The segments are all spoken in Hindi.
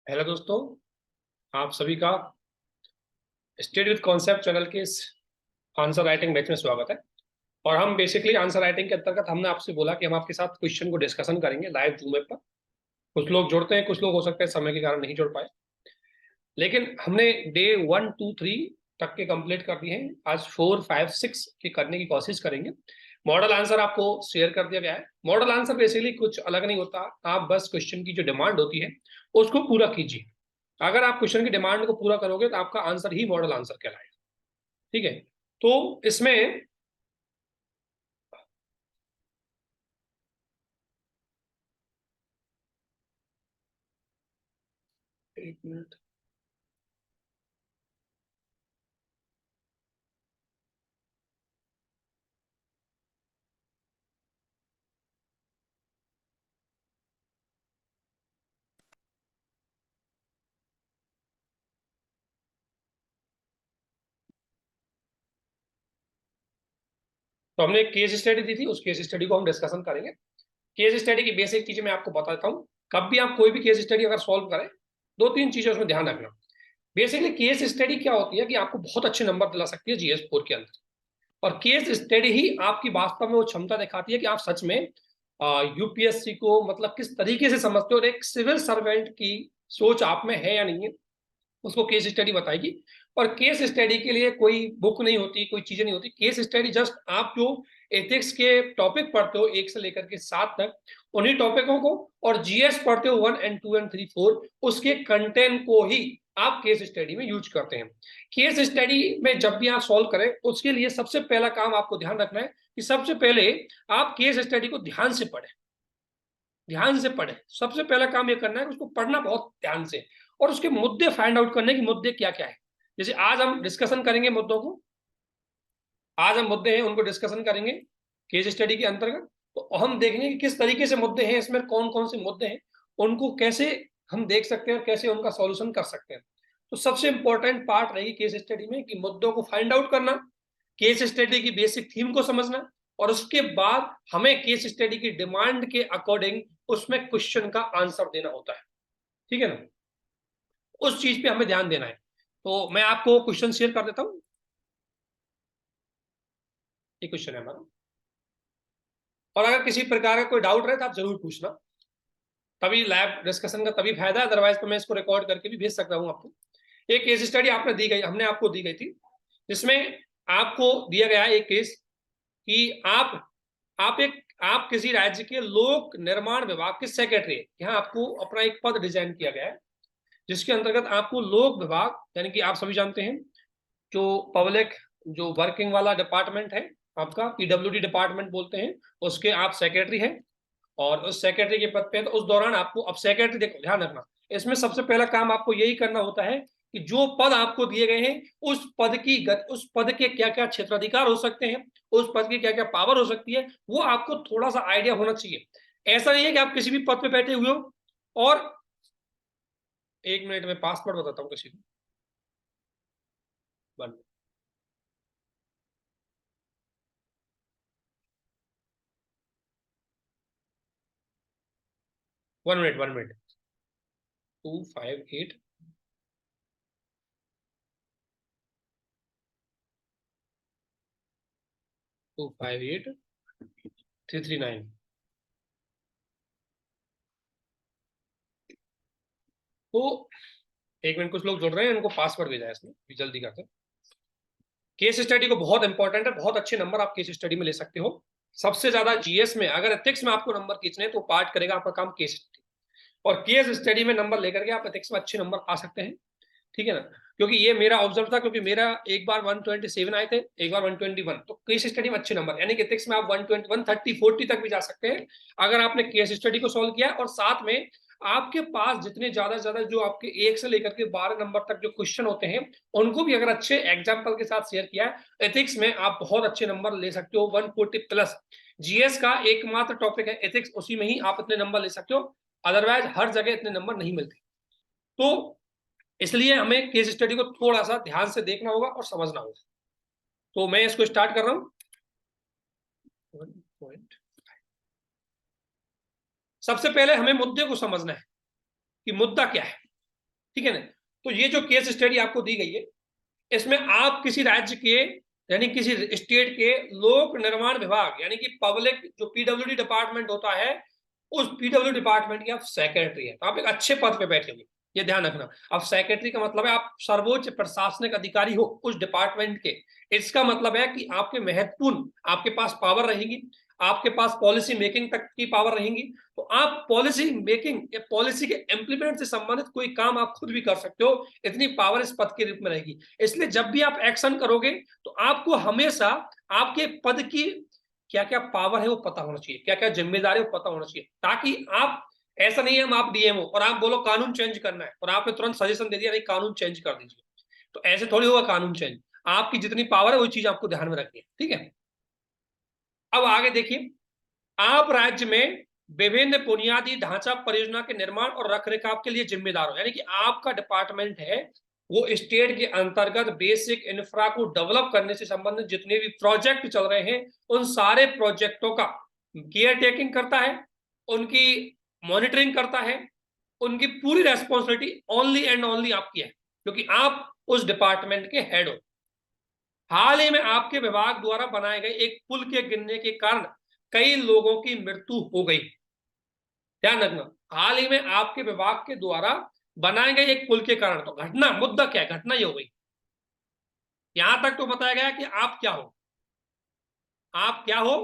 हेलो दोस्तों, आप सभी का स्टडी विद कॉन्सेप्ट चैनल के इस आंसर राइटिंग बैच में स्वागत है। और हम बेसिकली आंसर राइटिंग के अंतर्गत हमने आपसे बोला कि हम आपके साथ क्वेश्चन को डिस्कशन करेंगे लाइव जूम ऐप पर। कुछ लोग जुड़ते हैं, कुछ लोग हो सकते हैं समय के कारण नहीं जुड़ पाए, लेकिन हमने डे 1 2 3 तक के कंप्लीट कर दिए हैं। आज 4 5 6 के करने की कोशिश करेंगे। मॉडल आंसर आपको शेयर कर दिया गया है। मॉडल आंसर बेसिकली कुछ अलग नहीं होता, आप बस क्वेश्चन की जो डिमांड होती है उसको पूरा कीजिए। अगर आप क्वेश्चन की डिमांड को पूरा करोगे तो आपका आंसर ही मॉडल आंसर कहलाएगा। ठीक है, तो इसमें एक मिनट, तो हमने एक केस स्टडी दी थी, उस केस स्टडी को हम डिस्कशन करेंगे। केस स्टडी की बेसिक चीजें मैं आपको बताता हूँ। कब भी आप कोई भी केस स्टडी अगर सॉल्व करें, दो तीन चीजें उसमें ध्यान रखना। बेसिकली केस स्टडी क्या होती है कि आपको बहुत अच्छे नंबर दिला सकती है GS 4 के अंदर। और केस स्टडी ही आपकी वास्तव में वो क्षमता दिखाती है कि आप सच में यूपीएससी को मतलब किस तरीके से समझते हो और एक सिविल सर्वेंट की सोच आप में है या नहीं है, उसको केस स्टडी बताएगी। और केस स्टडी के लिए कोई बुक नहीं होती, कोई चीजें नहीं होती। केस स्टडी जस्ट आप जो एथिक्स के टॉपिक पढ़ते हो 1 से लेकर के 7 तक, उन्हीं टॉपिकों को, और जीएस पढ़ते हो 1 and 2 and 3 4, उसके कंटेंट को ही आप केस स्टडी में यूज करते हैं। केस स्टडी में जब भी आप सॉल्व करें, उसके लिए सबसे पहला काम आपको ध्यान रखना है कि सबसे पहले आप केस स्टडी को ध्यान से पढ़ें। ध्यान से पढ़ें, सबसे पहला काम ये करना है कि उसको पढ़ना बहुत ध्यान से, और उसके मुद्दे फाइंड आउट करने की मुद्दे क्या क्या है। जैसे आज हम डिस्कशन करेंगे मुद्दों को, आज हम मुद्दे हैं उनको डिस्कशन करेंगे केस स्टडी के अंतर्गत। तो हम देखेंगे कि किस तरीके से मुद्दे हैं, इसमें कौन कौन से मुद्दे हैं, उनको कैसे हम देख सकते हैं और कैसे उनका सॉल्यूशन कर सकते हैं। तो सबसे इंपॉर्टेंट पार्ट रहेगी केस स्टडी में कि मुद्दों को फाइंड आउट करना, केस स्टडी की बेसिक थीम को समझना, और उसके बाद हमें केस स्टडी की डिमांड के अकॉर्डिंग उसमें क्वेश्चन का आंसर देना होता है। ठीक है ना, उस चीज पे हमें ध्यान देना है। तो मैं आपको क्वेश्चन शेयर कर देता हूँ। ये क्वेश्चन है हमारा, और अगर किसी प्रकार का कोई डाउट रहे तो आप जरूर पूछना, तभी लैब डिस्कशन का तभी फायदा है, अदरवाइज तो मैं इसको रिकॉर्ड करके भी भेज सकता हूँ आपको। एक केस स्टडी आपने दी गई, हमने आपको दी गई थी, जिसमें आपको दिया गया है एक केस कि आप किसी राज्य के लोक निर्माण विभाग के सेक्रेटरी है। यहाँ आपको अपना एक पद डिजाइन किया गया है, जिसके अंतर्गत आपको लोक विभाग, यानी कि आप सभी जानते हैं जो पब्लिक जो वर्किंग वाला डिपार्टमेंट है, आपका पीडब्ल्यूडी डिपार्टमेंट बोलते हैं, उसके आप सेक्रेटरी हैं। और उस सेक्रेटरी के पद पे, तो उस दौरान आपको, अब सेक्रेटरी देखो ध्यान रखना, इसमें सबसे पहला काम आपको यही करना होता है कि जो पद आपको दिए गए हैं उस पद के क्या क्या क्षेत्राधिकार हो सकते हैं, उस पद की क्या क्या पावर हो सकती है, वो आपको थोड़ा सा आइडिया होना चाहिए। ऐसा नहीं है कि आप किसी भी पद पे बैठे हुए हो और 1 मिनट में पासवर्ड बताता हूँ किसी को। 1 मिनट 1 मिनट, 258 258 339। तो 1 मिनट, कुछ लोग जुड़ रहे हैं, इनको पासवर्ड भेजा है इसमें, भी जल्दी करते हैं। केस स्टडी को बहुत इंपॉर्टेंट है, बहुत अच्छे नंबर आप केस स्टडी में ले सकते हो। सबसे ज्यादा जीएस में, अगर एथिक्स में आपको नंबर खींचने तो पार्ट करेगा आपका काम केस स्टडी, और केस स्टडी में नंबर लेकर के आप एथिक्स में अच्छे नंबर आ सकते हैं। ठीक है ना, क्योंकि ये मेरा ऑब्जर्व था, क्योंकि मेरा एक बार 127 आए थे, एक बार 121, तो केस स्टडी में अच्छे नंबर, यानी कि एथिक्स में आप 120 130 40 तक भी जा सकते हैं अगर आपने केस स्टडी को सॉल्व किया। और साथ में आपके पास जितने ज्यादा से ज्यादा जो आपके 1 से लेकर के 12 नंबर तक जो क्वेश्चन होते हैं, उनको भी अगर अच्छे एग्जाम्पल के साथ शेयर किया है, एथिक्स में आप बहुत अच्छे नंबर ले सकते हो, 140+। जीएस का एकमात्र टॉपिक है एथिक्स, उसी में ही आप इतने नंबर ले सकते हो, अदरवाइज हर जगह इतने नंबर नहीं मिलते। तो इसलिए हमें केस स्टडी को थोड़ा सा ध्यान से देखना होगा और समझना होगा। तो मैं इसको स्टार्ट कर रहा हूं। सबसे पहले हमें मुद्दे को समझना है कि मुद्दा क्या है। ठीक है ना। तो ये जो केस स्टडी आपको दी गई है, इसमें आप किसी राज्य के यानी किसी स्टेट के लोक निर्माण विभाग यानी कि पब्लिक जो पीडब्ल्यूडी डिपार्टमेंट होता है, उस पीडब्ल्यू डिपार्टमेंट के आप सेक्रेटरी है, तो आप एक अच्छे पद पे बैठे हुए, ये ध्यान रखना। अब सेक्रेटरी का मतलब है आप सर्वोच्च प्रशासनिक अधिकारी हो उस डिपार्टमेंट के। इसका मतलब है कि आपके महत्वपूर्ण, आपके पास पावर रहेगी, आपके पास पॉलिसी मेकिंग तक की पावर रहेगी। तो आप पॉलिसी मेकिंग या पॉलिसी के इम्प्लीमेंट से संबंधित कोई काम आप खुद भी कर सकते हो, इतनी पावर इस पद के रूप में रहेगी। इसलिए जब भी आप एक्शन करोगे तो आपको हमेशा आपके पद की क्या क्या पावर है वो पता होना चाहिए, क्या क्या जिम्मेदारी वो पता होना चाहिए, ताकि आप, ऐसा नहीं है हम आप डीएम हो और आप बोलो कानून चेंज करना है और आपने तुरंत सजेशन दे दिया नहीं कानून चेंज कर दीजिए, तो ऐसे थोड़ी होगा कानून चेंज। आपकी जितनी पावर है वो चीज आपको ध्यान में रखनी है, ठीक है। अब आगे देखिए, आप राज्य में विभिन्न बुनियादी ढांचा परियोजना के निर्माण और रखरखाव के लिए जिम्मेदार हो, यानी कि आपका डिपार्टमेंट है वो स्टेट के अंतर्गत बेसिक इंफ्रा को डेवलप करने से संबंधित जितने भी प्रोजेक्ट चल रहे हैं उन सारे प्रोजेक्टों का केयर टेकिंग करता है, उनकी मॉनिटरिंग करता है, उनकी पूरी रेस्पॉन्सिबिलिटी ओनली एंड ओनली आपकी है, क्योंकि आप उस डिपार्टमेंट के हेड हो। हाल ही में आपके विभाग द्वारा बनाए गए एक पुल के गिरने के कारण कई लोगों की मृत्यु हो गई। ध्यान रखना, हाल ही में आपके विभाग के द्वारा बनाए गए एक पुल के कारण, तो घटना, मुद्दा क्या है, घटना ये हो गई। यहां तक तो बताया गया कि आप क्या हो, आप क्या हो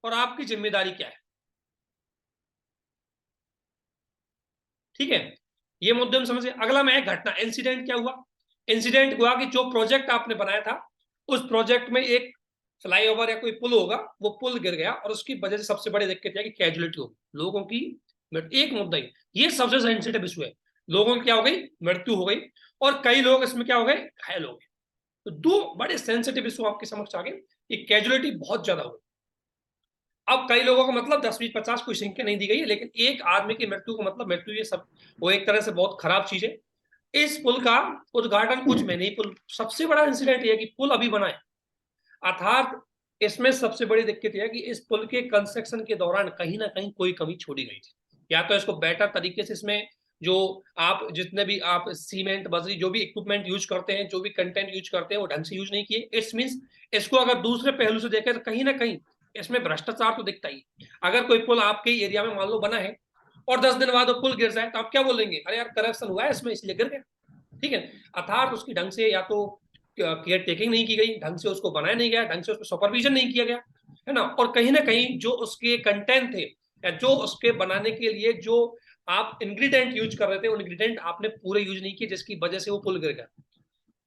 और आपकी जिम्मेदारी क्या है, ठीक है। ये मुद्दे में समझिए। अगला में है घटना, इंसिडेंट क्या हुआ। इंसिडेंट हुआ कि जो प्रोजेक्ट आपने बनाया था उस प्रोजेक्ट में एक फ्लाईओवर या कोई पुल होगा, वो पुल गिर गया और उसकी वजह से सबसे बड़ी दिक्कत है कि कैजुअलिटी हो लोगों की। एक मुद्दा ही ये सबसे सेंसिटिव इशू है, लोगों की क्या हो गई, मृत्यु हो गई, और कई लोग इसमें क्या हो गए, घायल हो गए। तो दो बड़े सेंसिटिव इशू आपके समक्ष आ गए कि कैजुअलिटी बहुत ज्यादा हो गई। अब कई लोगों को मतलब 10 20 50 कोई संख्या नहीं दी गई है, लेकिन एक आदमी की मृत्यु को मतलब मृत्यु, ये सब वो एक तरह से बहुत खराब चीज है। इस पुल का उद्घाटन कुछ में नहीं, पुल सबसे बड़ा इंसिडेंट ये कि पुल अभी बना है, अर्थात इसमें सबसे बड़ी दिक्कत यह है कि इस पुल के कंस्ट्रक्शन के दौरान कहीं ना कहीं कोई कमी छोड़ी गई थी, या तो इसको बेटर तरीके से इसमें जो आप जितने भी आप सीमेंट बजरी जो भी इक्विपमेंट यूज करते हैं, जो भी कंटेंट यूज करते हैं वो ढंग से यूज नहीं किए। इट्स मीन्स इसको अगर दूसरे पहलू से देखें तो कहीं ना कहीं इसमें भ्रष्टाचार तो दिखता ही। अगर कोई पुल आपके एरिया में मान लो बना है और 10 दिन बाद वो पुल गिर जाए तो आप क्या बोलेंगे, अरे यार करप्शन हुआ है इसमें इसलिए गिर गया, ठीक है। अर्थात उसकी ढंग से या तो केयर टेकिंग नहीं की गई, ढंग से उसको बनाया नहीं गया, ढंग से उसको सुपरविजन नहीं किया गया, है ना। और कहीं ना कहीं जो उसके कंटेंट थे या जो उसके बनाने के लिए जो आप इंग्रेडिएंट यूज कर रहे थे, उन इंग्रेडिएंट आपने पूरे यूज नहीं किए, जिसकी वजह से वो पुल गिर गया।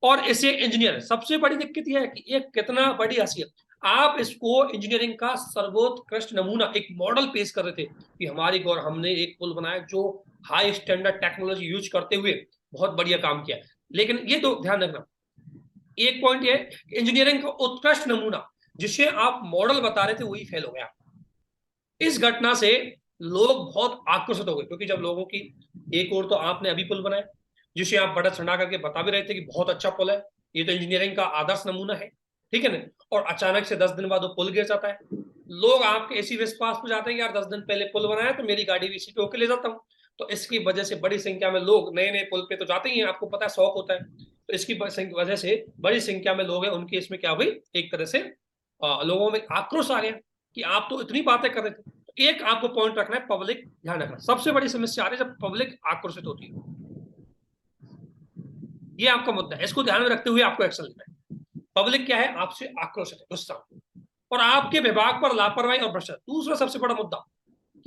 और इसे इंजीनियर, सबसे बड़ी दिक्कत यह है कि ये कितना बड़ी हसीयत, आप इसको इंजीनियरिंग का सर्वोत्कृष्ट नमूना एक मॉडल पेश कर रहे थे कि हमारी गौर हमने एक पुल बनाया जो हाई स्टैंडर्ड टेक्नोलॉजी यूज करते हुए बहुत बढ़िया काम किया। लेकिन ये तो ध्यान रखना, एक पॉइंट ये इंजीनियरिंग का उत्कृष्ट नमूना जिसे आप मॉडल बता रहे थे वही फेल हो गया। इस घटना से लोग बहुत आक्रोशित हो गए, क्योंकि जब लोगों की, एक और तो आपने अभी पुल बनाया जिसे आप बड़ा छंडा करके बता भी रहे थे कि बहुत अच्छा पुल है, ये तो इंजीनियरिंग का आदर्श नमूना है, ठीक है ना, और अचानक से 10 दिन बाद वो पुल गिर जाता है। लोग आपके इसी विश्वास पर जाते हैं कि यार 10 दिन पहले पुल बनाया तो मेरी गाड़ी भी इसी पे होके ले जाता हूँ। तो इसकी वजह से बड़ी संख्या में लोग नए नए पुल पे तो जाते ही हैं, आपको पता है शौक होता है, तो इसकी वजह से बड़ी संख्या में लोग हैं उनकी इसमें क्या हुई, एक तरह से लोगों में आक्रोश आ गया कि आप तो इतनी बातें कर रहे थे। तो एक आपको पॉइंट रखना है, पब्लिक ध्यान रखना, सबसे बड़ी समस्या आ रही है जब पब्लिक आक्रोशित होती है, ये आपका मुद्दा है, इसको ध्यान में रखते हुए आपको एक्शन लेना है। पब्लिक क्या है, आपसे आक्रोशित है, गुस्सा, और आपके विभाग पर लापरवाही और भ्रष्टाचार। दूसरा सबसे बड़ा मुद्दा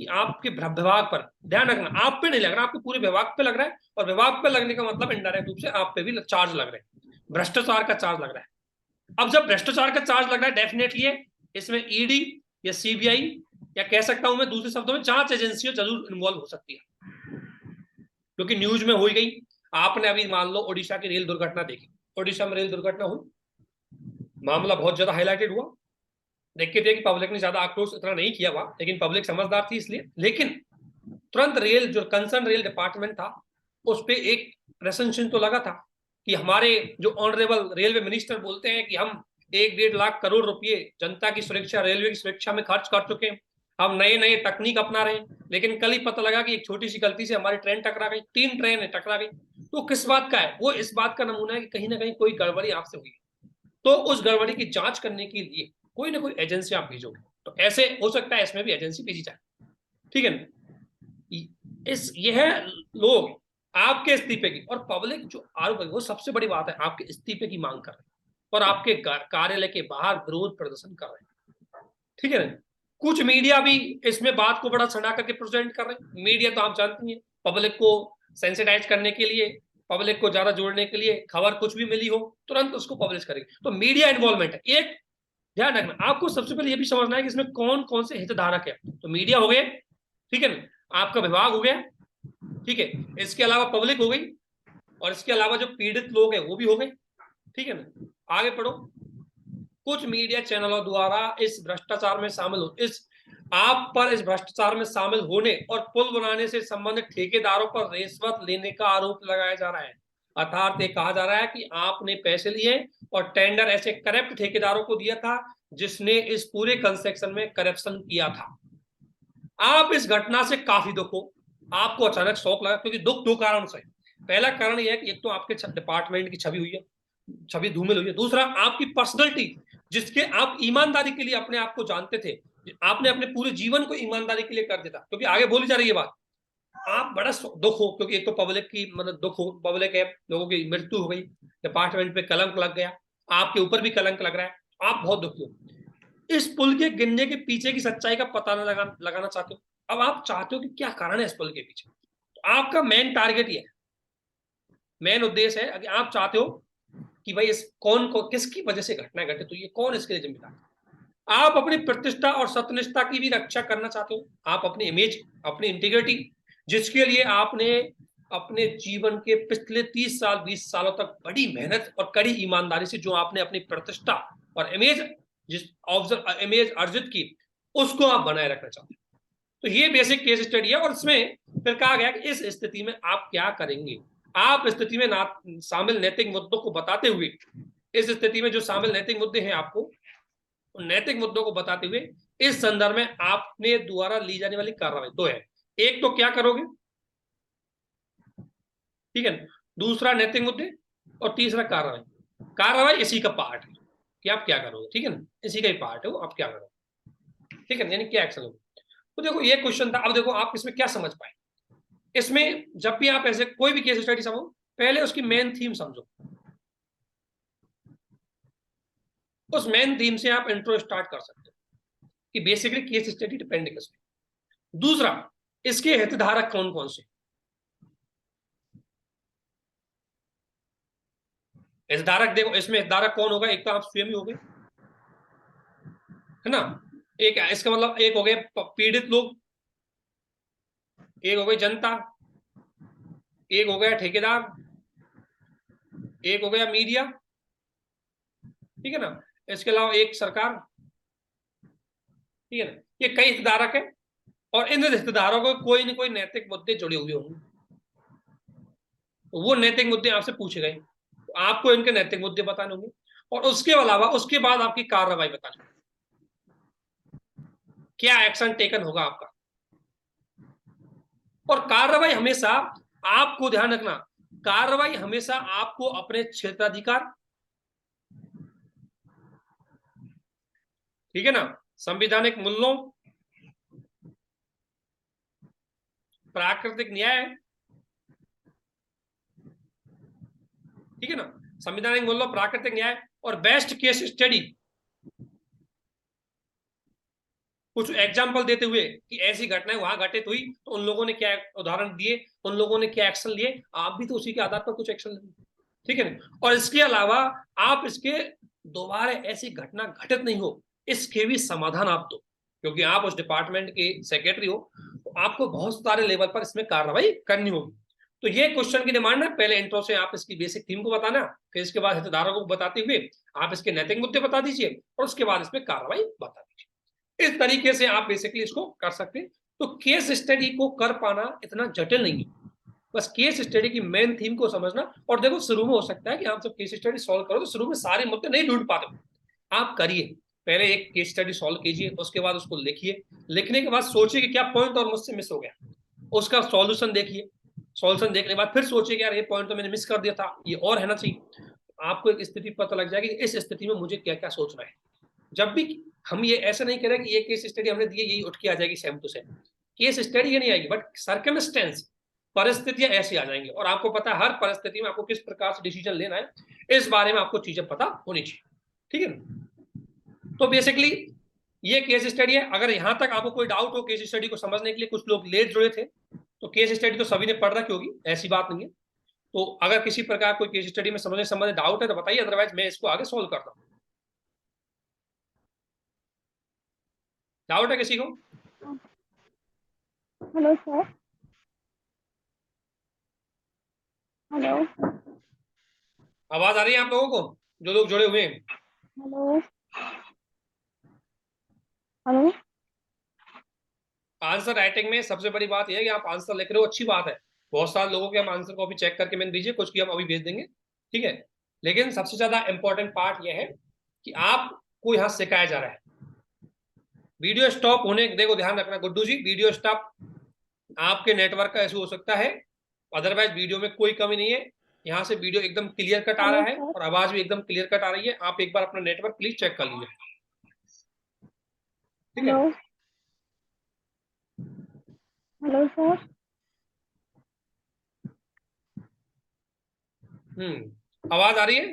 कि आपके विभाग पर, ध्यान रखना, आप पे नहीं लग रहा, आपके पूरे विभाग पे लग रहा है, और विभाग पे लगने का मतलब इनडायरेक्ट रूप से आप पे भी चार्ज लग रहे हैं, भ्रष्टाचार का चार्ज लग रहा है। अब जब भ्रष्टाचार का चार्ज लग रहा है, डेफिनेटली है इसमें ईडी या सीबीआई, या कह सकता हूं मैं दूसरे शब्दों में जांच एजेंसियां जरूर इन्वॉल्व हो सकती है, क्योंकि न्यूज में हो ही गई। आपने अभी मान लो ओडिशा की रेल दुर्घटना देखी, ओडिशा में रेल दुर्घटना हुई, मामला बहुत ज्यादा हाईलाइटेड हुआ, देखते थे कि पब्लिक ने ज्यादा आक्रोश इतना नहीं किया हुआ, लेकिन पब्लिक समझदार थी इसलिए। लेकिन तुरंत रेल जो कंसर्न रेल डिपार्टमेंट था उस पर एक प्रशंसन तो लगा था कि हमारे जो ऑनरेबल रेलवे मिनिस्टर बोलते हैं कि हम 1 1.5 लाख करोड़ रुपए जनता की सुरक्षा, रेलवे की सुरक्षा में खर्च कर चुके हैं, हम नए नए तकनीक अपना रहे हैं, लेकिन कल ही पता लगा कि एक छोटी सी गलती से हमारी ट्रेन टकरा गई, 3 ट्रेन टकरा गई। तो किस बात का है? वो इस बात का नमूना है कि कहीं ना कहीं कोई गड़बड़ी आपसे हुई है। तो उस गड़बड़ी की जांच करने के लिए कोई ना कोई एजेंसी आप भेजोगे, तो ऐसे हो सकता है इसमें भी एजेंसी भेजी जाए, ठीक है ना। यह लोग आपके इस्तीफे की, और पब्लिक जो आरोप है, वो सबसे बड़ी बात है, आपके इस्तीफे की मांग कर रहे हैं और आपके कार्यालय के बाहर विरोध प्रदर्शन कर रहे हैं, ठीक है ना। कुछ मीडिया भी इसमें बात को बड़ा सड़ा करके प्रेजेंट कर रहे हैं। मीडिया तो आप जानती हैं, पब्लिक को सेंसिटाइज करने के लिए, पब्लिक को ज्यादा जोड़ने के लिए, खबर कुछ भी मिली हो तुरंत उसको पब्लिश करेंगे। तो मीडिया इन्वॉल्वमेंट है एक। ध्यान रखना, आपको सबसे पहले ये भी समझना है कि इसमें कौन कौन से हितधारक है। तो मीडिया हो गए, ठीक है ना, आपका विभाग हो गया, ठीक है, इसके अलावा पब्लिक हो गई, और इसके अलावा जो पीड़ित लोग हैं वो भी हो गए, ठीक है ना। आगे पढ़ो। कुछ मीडिया चैनलों द्वारा इस भ्रष्टाचार में शामिल हो इस आप पर इस भ्रष्टाचार में शामिल होने और पुल बनाने से संबंधित ठेकेदारों पर रिश्वत लेने का आरोप लगाया जा रहा है। अर्थात ये कहा जा रहा है कि आपने पैसे लिए और टेंडर ऐसे करप्ट ठेकेदारों को दिया था जिसने इस पूरे कंस्ट्रक्शन में करप्शन किया था। आप इस घटना से काफी दुख हो, आपको अचानक शौक लगा, क्योंकि दुख दो कारण से। पहला कारण यह है कि एक तो आपके डिपार्टमेंट की छवि हुई है, छवि धूमिल हुई है। दूसरा, आपकी पर्सनैलिटी, जिसके आप ईमानदारी के लिए अपने आप को जानते थे, आपने अपने पूरे जीवन को ईमानदारी के लिए कर दिया, क्योंकि आगे बोली जा रही है बात। आप बड़ा दुख हो, क्योंकि एक तो पब्लिक की मतलब दुख हो, पब्लिक है, लोगों की मृत्यु हो गई, डिपार्टमेंट पे कलंक लग गया, आपके ऊपर भी कलंक लग रहा है, आप बहुत दुखी हो। इस पुल के गिरने के पीछे की सच्चाई का पता लगाना चाहते हो। अब आप चाहते हो कि क्या कारण है इस पुल के पीछे, तो आपका मेन टारगेट ये है, मेन उद्देश्य है कि आप चाहते हो कि भाई इस कौन को किसकी वजह से घटना घटे, तो ये कौन इसके लिए जिम्मेदार है। आप अपनी प्रतिष्ठा और सत्यनिष्ठा की भी रक्षा करना चाहते हो, आप अपनी इमेज, अपनी इंटीग्रिटी, जिसके लिए आपने अपने जीवन के पिछले 30 साल 20 सालों तक बड़ी मेहनत और कड़ी ईमानदारी से जो आपने अपनी प्रतिष्ठा और इमेज जिस इमेज अर्जित की, उसको आप बनाए रखना चाहते हैं। तो ये बेसिक केस स्टडी है, और इसमें फिर कहा गया कि इस स्थिति में आप क्या करेंगे। आप स्थिति में शामिल नैतिक मुद्दों को बताते हुए, इस स्थिति में जो शामिल नैतिक मुद्दे हैं, आपको उन नैतिक मुद्दों को बताते हुए इस संदर्भ में आपने द्वारा ली जाने वाली कार्रवाई दो है। एक तो क्या करोगे, ठीक है, दूसरा नैतिक मुद्दे, और तीसरा कार्रवाई। कार्रवाई इसी का पार्ट है कि आप क्या करोगे, ठीक है ना, इसी का ही पार्ट है वो, आप क्या करोगे, ठीक है, यानी क्या एक्शन होगा। तो देखो ये क्वेश्चन था। अब देखो आप इसमें क्या समझ पाए। इसमें जब भी आप ऐसे कोई भी केस स्टडी समझो, पहले उसकी मेन थीम समझो, उस मेन थीम से आप इंट्रो स्टार्ट कर सकते हो कि बेसिकली केस स्टडी डिपेंड किस पे। दूसरा, इसके हितधारक कौन कौन से। हितधारक देखो, इसमें हितधारक कौन होगा, एक तो आप स्वयं ही हो गए, है ना। एक इसका मतलब एक हो गए पीड़ित लोग, एक हो गई जनता, एक हो गया ठेकेदार, एक हो गया मीडिया, ठीक है ना, इसके अलावा एक सरकार, ठीक है ना। ये कई हितधारक है, और इन हितधारकों को कोई न कोई नैतिक मुद्दे जुड़े हुए होंगे, तो वो नैतिक मुद्दे आपसे पूछे गए, तो आपको इनके नैतिक मुद्दे बताने होंगे, और उसके अलावा उसके बाद आपकी कार्रवाई बतानी, क्या एक्शन टेकन होगा आपका। और कार्रवाई हमेशा, आपको ध्यान रखना, कार्रवाई हमेशा आपको अपने क्षेत्राधिकार, ठीक है ना, संवैधानिक मूल्यों, प्राकृतिक न्याय, ठीक है ना, संवैधानिक मूल्यों, प्राकृतिक न्याय और बेस्ट केस स्टडी, कुछ एग्जाम्पल देते हुए कि ऐसी घटनाएं वहां घटित हुई तो उन लोगों ने क्या उदाहरण दिए, उन लोगों ने क्या एक्शन लिए, आप भी तो उसी के आधार पर कुछ एक्शन लेंगे, ठीक है ना। और इसके अलावा आप इसके दोबारा ऐसी घटना घटित नहीं हो, इसके भी समाधान आप दो, क्योंकि आप उस डिपार्टमेंट के सेक्रेटरी हो, तो आपको बहुत सारे लेवल पर इसमें कार्रवाई करनी होगी। तो ये क्वेश्चन की डिमांड है, पहले इंट्रो से आप इसकी बेसिक थीम को बताना, फिर इसके बाद हितधारकों को बताते हुए आप इसके नैतिक मुद्दे बता दीजिए, और उसके बाद इसमें कार्रवाई बता दीजिए। इस तरीके से आप बेसिकली इसको कर सकते हैं। तो केस स्टडी को कर पाना इतना जटिल नहीं है, बस केस स्टडी की मेन थीम को समझना। और देखो शुरू में हो सकता है कि आप जब केस स्टडी सॉल्व करो तो शुरू में सारे मुद्दे नहीं ढूंढ पाते, आप करिए, पहले एक केस स्टडी सॉल्व कीजिए, उसके बाद उसको लिखिए, लिखने के बाद सोचिए कि क्या पॉइंट और मुझसे मिस हो गया, उसका सॉल्यूशन देखिए, सॉल्यूशन देखने के बाद फिर सोचिए कि यार ये पॉइंट तो मैंने मिस कर दिया था, ये और है ना चाहिए। आपको एक स्थिति पता लग जाएगी इस स्थिति में मुझे क्या क्या सोचना है। जब भी हम ये ऐसा नहीं करें कि ये केस स्टडी हमने दी यही उठ के आ जाएगी same to same, case study ये नहीं आएगी, बट सर्कमस्टेंस, परिस्थितियां ऐसी आ जाएंगी, और आपको पता है हर परिस्थिति में आपको किस प्रकार से डिसीजन लेना है, इस बारे में आपको चीजें पता होनी चाहिए। ठीक है ना? तो बेसिकली ये केस स्टडी है। अगर यहां तक आपको कोई डाउट हो केस स्टडी को समझने के लिए, कुछ लोग लेट जुड़े थे, तो केस स्टडी तो सभी ने पढ़ रखी होगी, ऐसी बात नहीं है। तो अगर किसी प्रकार कोई केस स्टडी में समझने संबंधित डाउट है तो बताइए, अदरवाइज मैं इसको आगे सोल्व करता हूँ। डाउट है किसी को? Hello sir. हेलो आवाज आ रही है आप लोगों को, जो लोग जुड़े हुए हैं? Hello hello. आंसर राइटिंग में सबसे बड़ी बात यह है कि आप आंसर लिख रहे हो, अच्छी बात है। बहुत सारे लोगों के हम आंसर को अभी चेक करके मैंने दीजिए, कुछ की हम अभी भेज देंगे, ठीक है। लेकिन सबसे ज्यादा इंपॉर्टेंट पार्ट यह है कि आपको यहाँ सिखाया जा रहा है। वीडियो स्टॉप होने, देखो ध्यान रखना गुड्डू जी, वीडियो स्टॉप आपके नेटवर्क का इशू हो सकता है, अदरवाइज वीडियो में कोई कमी नहीं है। यहाँ से वीडियो एकदम क्लियर कट आ रहा हेलो है सर। और आवाज भी एकदम क्लियर कट आ रही है। आप एक बार अपना नेटवर्क प्लीज चेक कर लीजिए, ठीक है। Hello hello sir. आवाज आ रही है?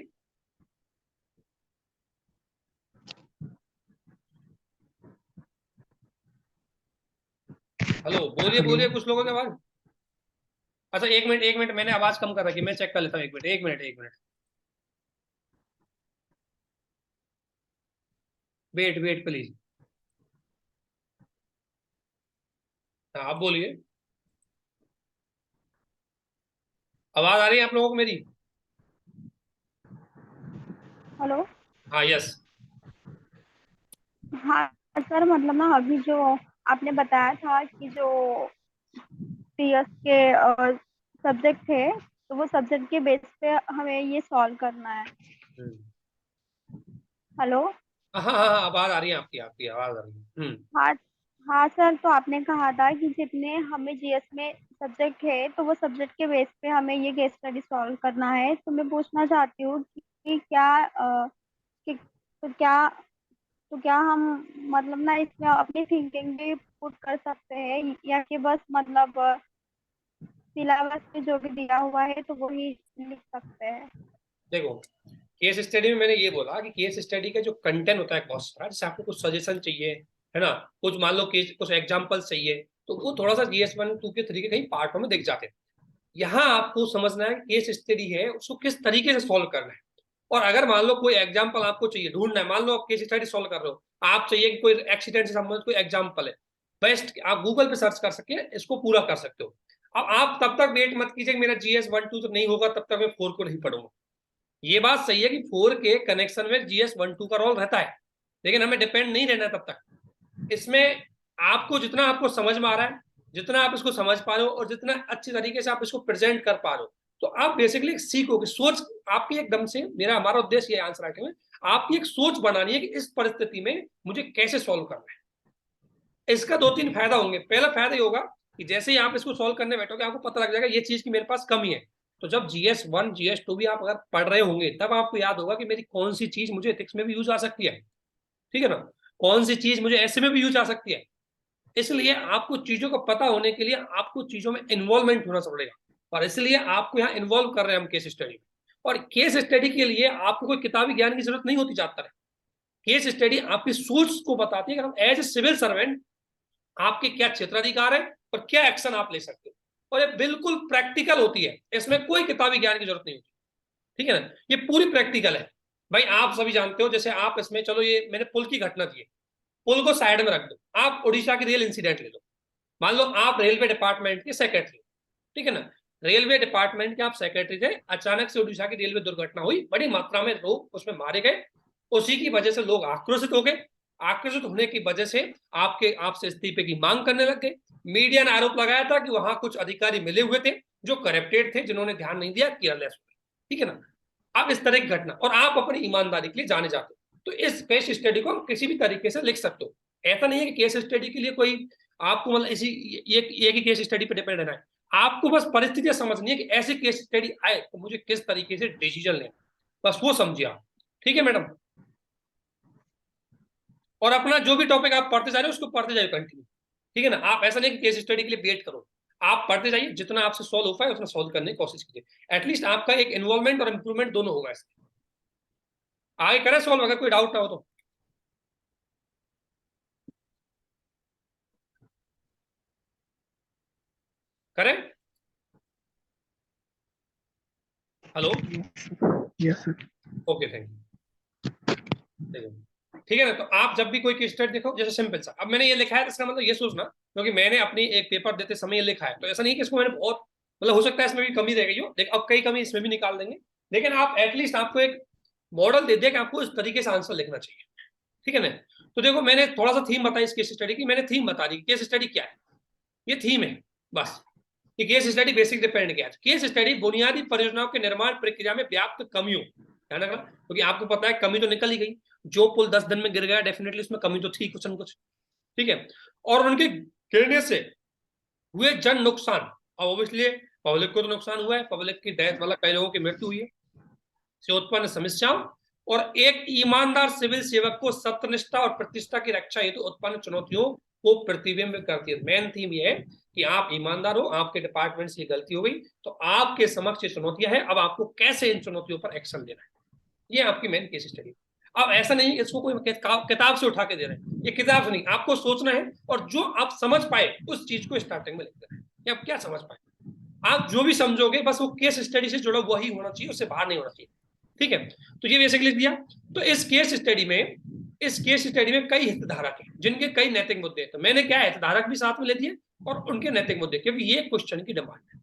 हेलो, बोलिए हेलो। बोलिए, कुछ लोगों की आवाज। अच्छा एक मिनट, एक मिनट, मैंने आवाज कम कर रखी, मैं चेक कर लेता हूँ, एक मिनट, एक मिनट, एक मिनट, वेट वेट प्लीज। हाँ आप बोलिए, आवाज आ रही है आप लोगों को मेरी? हेलो। हाँ यस। हाँ सर, मतलब ना अभी जो आपने बताया था कि जो सीएस के सब्जेक्ट थे, तो वो सब्जेक्ट के बेस पे हमें ये सॉल्व करना है। हेलो। हाँ हाँ हाँ, आवाज आ रही है, आपकी आपकी आवाज आ रही है। हाँ हाँ सर, तो आपने कहा था कि जितने हमें जीएस में सब्जेक्ट है तो वो सब्जेक्ट के बेस पे हमें ये केस स्टडी सॉल्व करना है। तो मैं पूछना चाहती हूँ कि क्या कि, तो क्या तो क्या हम मतलब ना इसमें अपनी थिंकिंग भी पुट कर सकते हैं, या कि बस मतलब सिलेबस में जो भी दिया हुआ है तो वही लिख सकते हैं? देखो, केस स्टडी में मैंने ये बोला कि केस स्टडी का जो कंटेंट होता है बहुत सारा, जैसे आपको कुछ सजेशन चाहिए, है ना, कुछ मान लो केस, कुछ एग्जांपल चाहिए, तो वो थोड़ा सा GS1 2 के तरीके कहीं पार्टों में दिख जाते हैं। यहाँ आपको समझना है केस स्टडी है उसको किस तरीके से सॉल्व करना है। और अगर मान लो कोई एग्जाम्पल आपको चाहिए, ढूंढना है, मान लो आप केस स्टडी सॉल्व कर रहे हो, आप चाहिए कि कोई एक्सीडेंट से संबंधित कोई एग्जाम्पल है, बेस्ट आप गूगल पे सर्च कर सकते हैं, इसको पूरा कर सकते हो। अब आप तब तक वेट मत कीजिए कि मेरा GS1 2 तो नहीं होगा तब तक मैं 4 को नहीं पढ़ूंगा। ये बात सही है कि 4 के कनेक्शन में GS1 2 का रोल रहता है, लेकिन हमें डिपेंड नहीं रहना तब तक। इसमें आपको जितना आपको समझ में आ रहा है, जितना आप इसको समझ पा रहे हो और जितना अच्छी तरीके से आप इसको प्रेजेंट कर पा रहे हो, तो आप बेसिकली सीखोगे। सोच आपकी एकदम से, मेरा हमारा उद्देश्य ये आंसर राइटिंग में आपकी एक सोच बनानी है कि इस परिस्थिति में मुझे कैसे सॉल्व करना है। इसका दो तीन फायदा होंगे। पहला फायदा ये होगा कि जैसे ही आप इसको सॉल्व करने बैठोगे आपको पता लग जाएगा ये चीज की मेरे पास कमी है। तो जब GS1 GS2 भी आप अगर पढ़ रहे होंगे तब आपको याद होगा कि मेरी कौन सी चीज मुझे एथिक्स में भी यूज आ सकती है, ठीक है ना, कौन सी चीज मुझे ऐसे में भी यूज आ सकती है। इसलिए आपको चीजों को पता होने के लिए आपको चीजों में इन्वॉल्वमेंट होना पड़ेगा, और इसलिए आपको यहाँ इन्वॉल्व कर रहे हैं हम केस स्टडी में। और केस स्टडी के लिए आपको कोई किताबी ज्ञान की जरूरत नहीं होती ज्यादातर। केस स्टडी आपकी सोच को बताती है कि हम एज ए सिविल सर्वेंट आपके क्या क्षेत्राधिकार है और क्या एक्शन आप ले सकते हो, और ये बिल्कुल प्रैक्टिकल होती है, इसमें कोई किताबी ज्ञान की जरूरत नहीं होती, ठीक है ना, ये पूरी प्रैक्टिकल है। भाई आप सभी जानते हो, जैसे आप इसमें, चलो ये मैंने पुल की घटना दी है, पुल को साइड में रख दो, आप उड़ीसा की रेल इंसिडेंट ले लो। मान लो आप रेलवे डिपार्टमेंट के सेक्रेटरी, ठीक है ना, रेलवे डिपार्टमेंट के आप सेक्रेटरी थे, अचानक से उड़ीसा की रेलवे दुर्घटना हुई, बड़ी मात्रा में लोग उसमें मारे गए, उसी की वजह से लोग आक्रोशित हो गए, आक्रोशित होने की वजह से आपसे इस्तीफे की मांग करने लग गए। मीडिया ने आरोप लगाया था कि वहां कुछ अधिकारी मिले हुए थे जो करप्टेड थे, जिन्होंने ध्यान नहीं दिया, केयरलेस, ठीक है ना। अब इस तरह की घटना, और आप अपनी ईमानदारी के लिए जाने जाते हो, तो इस केस स्टडी को हम किसी भी तरीके से लिख सकते हो। ऐसा नहीं है कि केस स्टडी के लिए कोई आपको मतलब इसी एक ही केस स्टडी पर डिपेंड रहना है। आपको बस परिस्थितियां समझनी है कि ऐसे केस स्टडी आए तो मुझे किस तरीके से डिसीजन लेना, बस वो समझिए आप। ठीक है मैडम, और अपना जो भी टॉपिक आप पढ़ते जा रहे हो उसको पढ़ते जाइए कंटिन्यू। ठीक है ना, आप ऐसा नहीं कि केस स्टडी के लिए वेट करो, आप पढ़ते जाइए, जितना आपसे सॉल्व हो पाए उतना सॉल्व करने की कोशिश कीजिए। एटलीस्ट आपका एक इन्वॉल्वमेंट और इंप्रूवमेंट दोनों होगा इससे। आगे करें सॉल्व, अगर कोई डाउट ना हो तो। करें? Hello? Yes sir. Okay, thank you. ठीक है ना, तो आप जब भी कोई केस स्टडी देखो, जैसे सिंपल सा, अब मैंने ये लिखा है तो इसका मतलब ये सोचना, क्योंकि मैंने अपनी एक पेपर देते समय ये लिखा है, तो ऐसा नहीं कि इसको मैंने बहुत मतलब हो सकता है इसमें भी कमी रह गई हो, लेकिन अब कई कमी इसमें भी निकाल देंगे, लेकिन आप एटलीस्ट आपको एक मॉडल दे दिया कि आपको इस तरीके से आंसर लिखना चाहिए। ठीक है ना, तो देखो मैंने थोड़ा सा थीम बताई इस केस स्टडी की, मैंने थीम बता दी केस स्टडी क्या है, ये थीम है बस। कि केस स्टडी बेसिक डिपेंड क्या है, केस स्टडी बुनियादी परियोजनाओं के निर्माण प्रक्रिया में व्याप्त कमियों, ध्यान रखना, क्योंकि आपको पता है कमी तो निकल ही गई, जो पुल 10 दिन में गिर गया डेफिनेटली उसमें कमी तो थी कुछ न कुछ। ठीक है, और उनके गिरने से हुए जन नुकसान, अब ऑब्वियसली पब्लिक को तो नुकसान हुआ है, पब्लिक की डेथ वाला कई लोगों की मृत्यु हुई है, से उत्पन्न समस्याओं और एक ईमानदार सिविल सेवक को सत्यनिष्ठा और प्रतिष्ठा की रक्षा हेतु उत्पन्न चुनौतियों को प्रतिबिंबित करती है। मेन थीम ये है कि आप ईमानदार हो, आपके डिपार्टमेंट से गलती हो गई तो आपके समक्ष ये चुनौतियां हैं, अब आपको कैसे इन चुनौतियों पर एक्शन लेना है, ये आपकी मेन केस स्टडी। अब ऐसा नहीं इसको कोई किताब से उठा के दे रहे हैं, ये किताब से नहीं, आपको सोचना है और जो आप समझ पाए उस चीज को स्टार्टिंग में लिख देना है कि आप क्या समझ पाए। आप जो भी समझोगे बस वो केस स्टडी से जुड़ा वही होना चाहिए, उससे बाहर नहीं होना चाहिए। ठीक है, तो ये बेसिकली दिया। तो इस केस स्टडी में कई हितधारक हैं जिनके कई नैतिक मुद्दे हैं, तो मैंने क्या है हितधारक भी साथ में ले दिए और उनके नैतिक मुद्दे, क्योंकि ये क्वेश्चन की डिमांड है।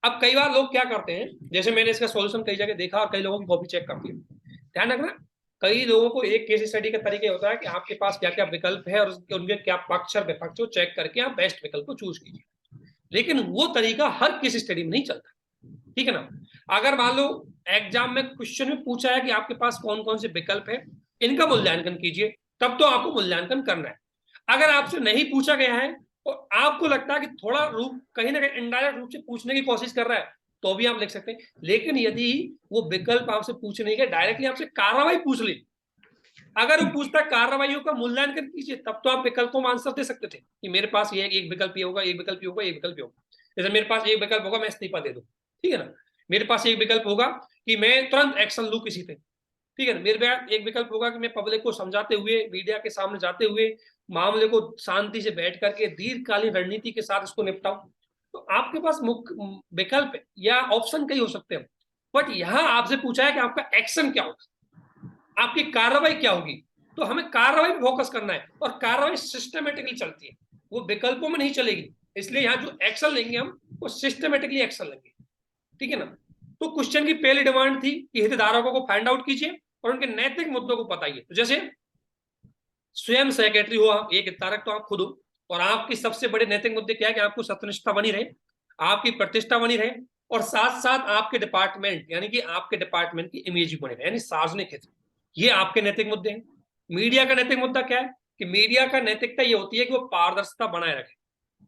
अब कई बार लोग क्या करते हैं, जैसे मैंने इसका सॉल्यूशन कई जगह देखा और कई लोगों की कॉपी चेक करती है, ध्यान रखना, कई लोगों को एक केस स्टडी का तरीका होता है कि आपके पास क्या क्या विकल्प है और उनके क्या पक्ष और विपक्ष को चेक करके आप बेस्ट विकल्प को चूज कीजिए, लेकिन वो तरीका हर केस स्टडी में नहीं चलता। ठीक है ना, अगर मान लो एग्जाम में क्वेश्चन में पूछा है कि आपके पास कौन कौन से विकल्प है, इनका मूल्यांकन कीजिए, तब तो आपको मूल्यांकन करना है। अगर आपसे नहीं पूछा गया है और आपको लगता है कि थोड़ा रूप कहीं ना कहीं इनडायरेक्ट रूप से पूछने की कोशिश कर रहा है, तो भी आप लिख सकते हैं। लेकिन यदि वो विकल्प आपसे पूछ नहीं गया, डायरेक्टली आपसे कार्रवाई पूछ ली, अगर वो पूछता है कार्रवाइयों का मूल्यांकन कीजिए, तब तो आप विकल्पों में आंसर दे सकते थे कि मेरे पास ये एक विकल्प ये होगा, एक विकल्प ये होगा, एक विकल्प ये होगा। जैसे मेरे पास एक विकल्प होगा मैं इस्तीफा दे दूं, ठीक है ना, मेरे पास एक विकल्प होगा कि मैं तुरंत एक्शन लूं किसी पे, ठीक है ना, मेरे पास एक विकल्प होगा कि मैं पब्लिक को समझाते हुए मीडिया के सामने जाते हुए मामले को शांति से बैठ करके दीर्घकालीन रणनीति के साथ इसको निपटाऊं। तो आपके पास मुख्य विकल्प या ऑप्शन कई हो सकते हैं, बट यहां आपसे पूछा है कि आपका एक्शन क्या होगा, आपकी कार्रवाई क्या होगी, तो हमें कार्रवाई पे फोकस करना है और कार्रवाई सिस्टमेटिकली चलती है, वो विकल्पों में नहीं चलेगी। इसलिए यहाँ जो एक्शन लेंगे हम वो सिस्टमेटिकली एक्शन लेंगे। ठीक है ना, तो क्वेश्चन की पहली डिमांड थी कि हितधारकों को फाइंड आउट कीजिए और उनके नैतिक मुद्दों को बताइए। तो जैसे स्वयं सेक्रेटरी हो आप, एक हितधारक तो आप खुद हो, और आपकी सबसे बड़े नैतिक मुद्दे क्या है कि आपको सत्यनिष्ठा बनी रहे, आपकी प्रतिष्ठा बनी रहे, और साथ साथ आपके डिपार्टमेंट यानी कि आपके डिपार्टमेंट की इमेज भी बनी रहे, यानी सार्वजनिक हित, ये आपके नैतिक मुद्दे हैं। मीडिया का नैतिक मुद्दा क्या है कि मीडिया का नैतिकता ये होती है कि वो पारदर्शिता बनाए रखे,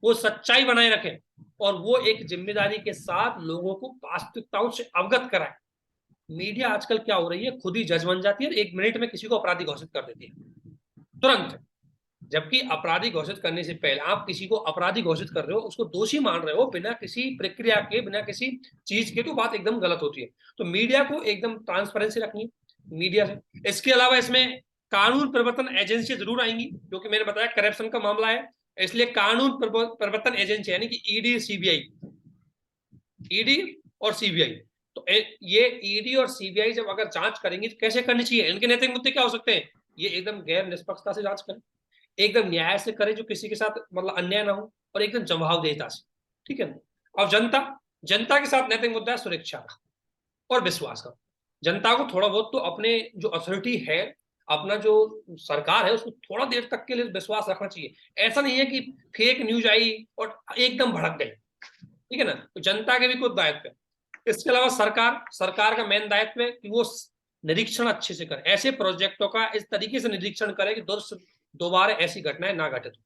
वो सच्चाई बनाए रखे, और वो एक जिम्मेदारी के साथ लोगों को वास्तविकताओं से अवगत कराए। मीडिया आजकल क्या हो रही है, खुद ही जज बन जाती है, 1 मिनट में किसी को अपराधी घोषित कर देती है तुरंत, जबकि अपराधी घोषित करने से पहले आप किसी को अपराधी घोषित कर रहे हो, उसको दोषी मान रहे हो बिना किसी प्रक्रिया के, बिना किसी चीज के, तो बात एकदम गलत होती है। तो मीडिया को एकदम ट्रांसपेरेंसी रखनी है मीडिया से। इसके अलावा इसमें कानून प्रवर्तन एजेंसी जरूर आएंगी, क्योंकि मैंने बताया करप्शन का मामला है, इसलिए कानून प्रवर्तन एजेंसी यानी कि ईडी सीबीआई, ईडी और सीबीआई, तो ये ईडी और सीबीआई जब अगर जांच करेंगी तो कैसे करनी चाहिए, इनके नैतिक मुद्दे क्या हो सकते हैं, ये एकदम गैर निष्पक्षता से जांच करें, एकदम न्याय से करे, जो किसी के साथ मतलब अन्याय ना हो, और एकदम जवाबदेहिता से। ठीक है ना, अब जनता के साथ नैतिक मुद्दा है सुरक्षा का और विश्वास का। जनता को थोड़ा बहुत तो अपने जो अथॉरिटी है, अपना जो सरकार है, उसको थोड़ा देर तक के लिए विश्वास रखना चाहिए। ऐसा नहीं है कि फेक न्यूज आई और एकदम भड़क गई, ठीक है ना, तो जनता के भी कुछ दायित्व है। इसके अलावा सरकार का मेन दायित्व है कि वो निरीक्षण अच्छे से करें, ऐसे प्रोजेक्टों का इस तरीके से निरीक्षण करें कि दोबारा ऐसी घटनाएं ना घटित हो।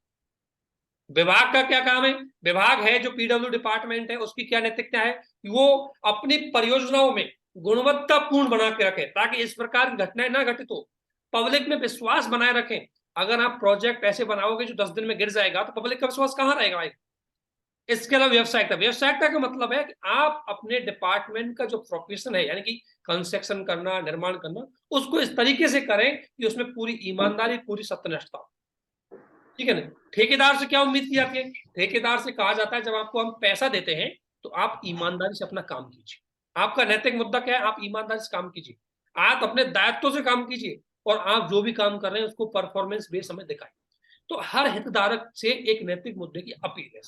विभाग का क्या काम है? विभाग है जो पीडब्ल्यू डिपार्टमेंट है, उसकी क्या नैतिकता है कि वो अपनी परियोजनाओं में गुणवत्तापूर्ण बना के रखें ताकि इस प्रकार की घटनाएं ना घटित हो, पब्लिक में विश्वास बनाए रखें। अगर आप प्रोजेक्ट ऐसे बनाओगे जो 10 दिन में गिर जाएगा तो पब्लिक का विश्वास कहां रहेगा भाई? इसके अलावा व्यवसायिकता का मतलब है कि आप अपने डिपार्टमेंट का जो प्रोफेशन है, यानी कि कंस्ट्रक्शन करना, निर्माण करना, उसको इस तरीके से करें कि उसमें पूरी ईमानदारी, पूरी सत्यनिष्ठा हो। ठीक है ना? ठेकेदार से क्या उम्मीद की जाती है? ठेकेदार से कहा जाता है जब आपको हम पैसा देते हैं तो आप ईमानदारी से अपना काम कीजिए। आपका नैतिक मुद्दा क्या है? आप ईमानदारी से काम कीजिए, आप अपने दायित्व से काम कीजिए, और आप जो भी काम कर रहे हैं उसको परफॉर्मेंस बेस हमें दिखाएं। तो हर हितधारक से एक नैतिक मुद्दे की अपील है।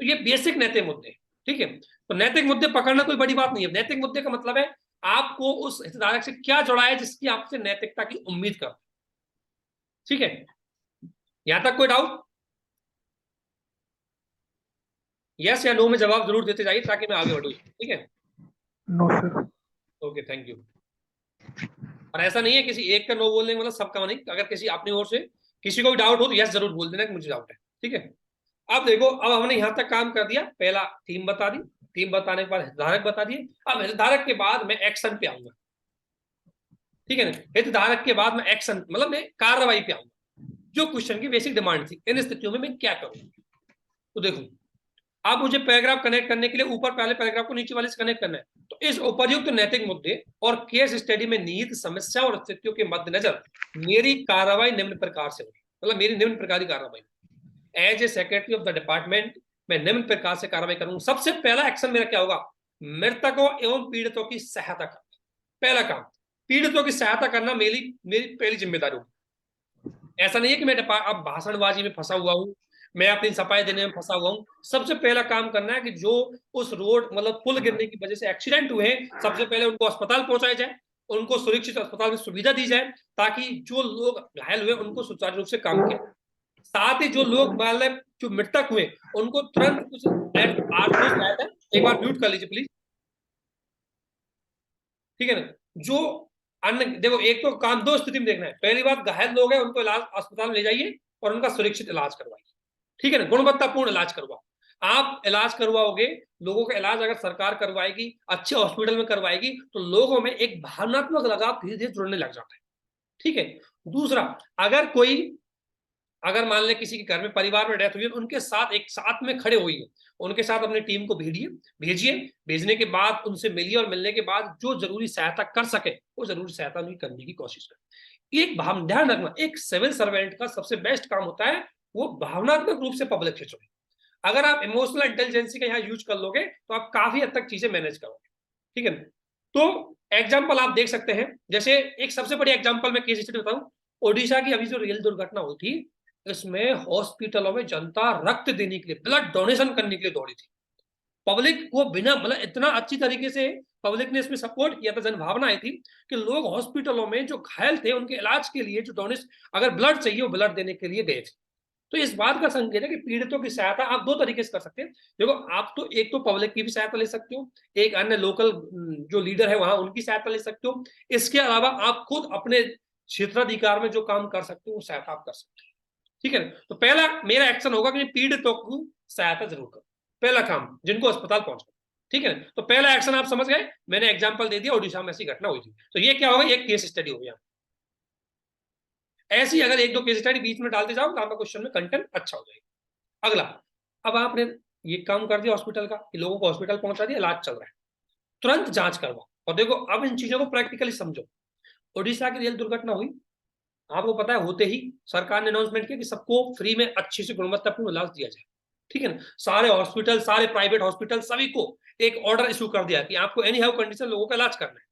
तो ये बेसिक नैतिक मुद्दे हैं। ठीक है, तो नैतिक मुद्दे पकड़ना कोई बड़ी बात नहीं है। नैतिक मुद्दे का मतलब है आपको उस हितधारक से क्या जुड़ा है जिसकी आपसे नैतिकता की उम्मीद कर। ठीक है, यहां तक कोई डाउट? यस या नो में जवाब जरूर देते जाइए ताकि मैं आगे बढ़ूं। ठीक है, no sir. Okay, thank you. और ऐसा नहीं है किसी एक का नो बोलने का मतलब सबका नहीं, अगर किसी अपनी ओर से किसी को भी डाउट हो तो यस जरूर बोल देना कि मुझे डाउट है। ठीक है, अब देखो, अब हमने यहां तक काम कर दिया, पहला थीम बता दी, थीम बताने के बाद हितधारक बता दिए। अब हितधारक के बाद मैं एक्शन पे आऊंगा। ठीक है ना? हितधारक के बाद मैं एक्शन मतलब मैं कार्रवाई पे आऊंगा। जो क्वेश्चन की बेसिक डिमांड थी, इन स्थितियों में मैं क्या करूं। तो देखो, आप मुझे पैराग्राफ कनेक्ट करने के लिए ऊपर पहले पैराग्राफ को नीचे वाले से कनेक्ट करना है। तो इस उपर्युक्त नैतिक मुद्दे और केस स्टडी में निहित समस्या और स्थितियों के मद्देनजर मेरी कार्रवाई निम्न प्रकार से होगी। मतलब मेरी निम्न प्रकार की कार्रवाई, as a secretary of the department मैं निम्न प्रकार से कार्रवाई करूंगा। सबसे पहला एक्शन मेरा क्या होगा? मृतकों एवं पीड़ितों की सहायता करना। पहला काम, पीड़ितों की सहायता करना मेरी पहली जिम्मेदारी होगी। ऐसा नहीं है कि मैं अब भाषणबाजी में फंसा हुआ हूं, मैं अपनी सफाई देने में फंसा हुआ हूं। सबसे पहला काम करना है कि जो उस रोड मतलब पुल गिरने की वजह से एक्सीडेंट हुए हैं, सबसे पहले उनको अस्पताल पहुंचाया जाए, उनको सुरक्षित अस्पताल में सुविधा दी जाए ताकि जो लोग घायल हुए उनको सुचारू रूप से काम किया। साथ ही जो लोग मतलब जो मृतक हुए उनको तुरंत कुछ आर्थिक सहायता, एक बार म्यूट कर लीजिए प्लीज। ठीक है ना? जो अन्य देखो, एक तो काम दो स्थिति में देखना है। पहली बात, घायल लोग हैं उनको इलाज अस्पताल में ले जाइए और उनका सुरक्षित इलाज करवाइए। ठीक है ना? गुणवत्तापूर्ण इलाज करवाओ। आप इलाज करवाओगे, लोगों का इलाज अगर सरकार करवाएगी, अच्छे हॉस्पिटल में करवाएगी, तो लोगों में एक भावनात्मक लगाव धीरे धीरे जुड़ने लग जाता है। ठीक है, दूसरा, अगर मान ले किसी के घर में परिवार में डेथ हुई है, उनके साथ एक साथ में खड़े हुई है, उनके साथ अपनी टीम को भेजिए। भेजने के बाद उनसे मिलिए और मिलने के बाद जो जरूरी सहायता कर सके वो जरूरी सहायता उनकी करने की कोशिश करें। एक भाव ध्यान रखना, एक सिविल सर्वेंट का सबसे बेस्ट काम होता है वो भावनात्मक रूप से पब्लिक से जुड़े। अगर आप इमोशनल इंटेलिजेंसी का यहाँ यूज कर लोगे तो आप काफी हद तक चीजें मैनेज करोगे। ठीक है ना? तो एग्जाम्पल आप देख सकते हैं, जैसे एक सबसे बड़ी एग्जाम्पल मैं केस स्टडी बताऊं, ओडिशा की अभी जो रेल दुर्घटना हुई थी, इसमें हॉस्पिटलों में जनता रक्त देने के लिए, ब्लड डोनेशन करने के लिए दौड़ी थी। पब्लिक को बिना मतलब इतना अच्छी तरीके से पब्लिक ने इसमें सपोर्ट किया था, जनभावना आई थी कि लोग हॉस्पिटलों में जो घायल थे उनके इलाज के लिए जो डोनेशन, अगर ब्लड चाहिए वो ब्लड देने के लिए गए थे। तो इस बात का संकेत है कि पीड़ितों की सहायता आप दो तरीके से कर सकते हैं। देखो, आप तो एक तो पब्लिक की भी सहायता ले सकते हो, एक अन्य लोकल जो लीडर है वहां उनकी सहायता ले सकते हो। इसके अलावा आप खुद अपने क्षेत्राधिकार में जो काम कर सकते हो वो सहायता आप कर सकते हो। ठीक है ना? तो पहला मेरा एक्शन होगा कि पीड़ितों को सहायता जरूर करो। पहला काम, जिनको अस्पताल पहुंचना। ठीक है ना? तो पहला एक्शन आप समझ गए, मैंने एग्जांपल दे दिया, ओडिशा में ऐसी घटना हुई थी। तो ये क्या होगा? एक केस स्टडी हो गया। ऐसी अगर एक दो केस स्टडी बीच में डालते जाओ तो आपका क्वेश्चन में कंटेंट अच्छा हो जाएगा। अगला, अब आपने ये काम कर दिया हॉस्पिटल का कि लोगों को हॉस्पिटल पहुंचा दिया, इलाज चल रहा है, तुरंत जांच करवाओ। और देखो, अब इन चीजों को प्रैक्टिकली समझो। ओडिशा की रेल दुर्घटना हुई, आपको पता है, होते ही सरकार ने अनाउंसमेंट किया कि सबको फ्री में अच्छी से गुणवत्तापूर्ण इलाज दिया जाए। ठीक है ना? सारे हॉस्पिटल, सारे प्राइवेट हॉस्पिटल, सभी को एक ऑर्डर इशू कर दिया कि आपको एनी हाउ कंडीशन लोगों का इलाज करना है।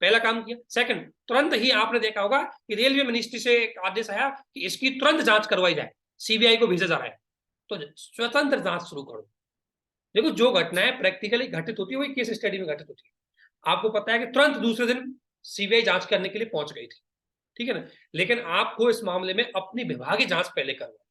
पहला काम किया। सेकंड, तुरंत ही आपने देखा होगा कि रेलवे मिनिस्ट्री से एक आदेश आया कि इसकी तुरंत जांच करवाई जाए, सीबीआई को भेजा जा रहा है। तो स्वतंत्र जांच शुरू करो। देखो, जो घटनाएं प्रैक्टिकली घटित होती है वही केस स्टडी में घटित होती है। आपको पता है कि तुरंत दूसरे दिन सीबीआई जांच करने के लिए पहुंच गई थी। ठीक है ना? लेकिन आपको इस मामले में अपनी विभागीय जांच पहले करवाई,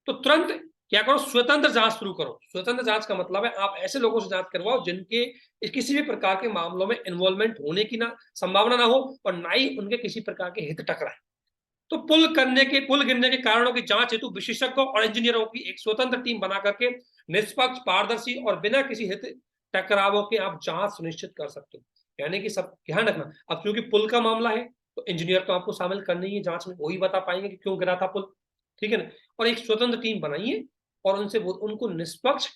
तो तुरंत क्या करो, स्वतंत्र जांच शुरू करो। स्वतंत्र जांच का मतलब है आप ऐसे लोगों से जांच करवाओ जिनके किसी भी प्रकार के मामलों में इन्वॉल्वमेंट होने की ना संभावना ना हो और ना ही उनके किसी प्रकार के हित टकराए। तो पुल गिरने के कारणों की जांच हेतु विशेषज्ञों और इंजीनियरों की एक स्वतंत्र टीम बना करके निष्पक्ष, पारदर्शी और बिना किसी हित टकरावों के आप जांच सुनिश्चित कर सकते हो। यानी कि सब ध्यान रखना, अब क्योंकि पुल का मामला है तो इंजीनियर तो आपको शामिल करनी है जांच में, वही बता पाएंगे कि क्यों गिरा था पुल, ठीक है ना। और एक स्वतंत्र टीम बनाइए और उनको निष्पक्ष,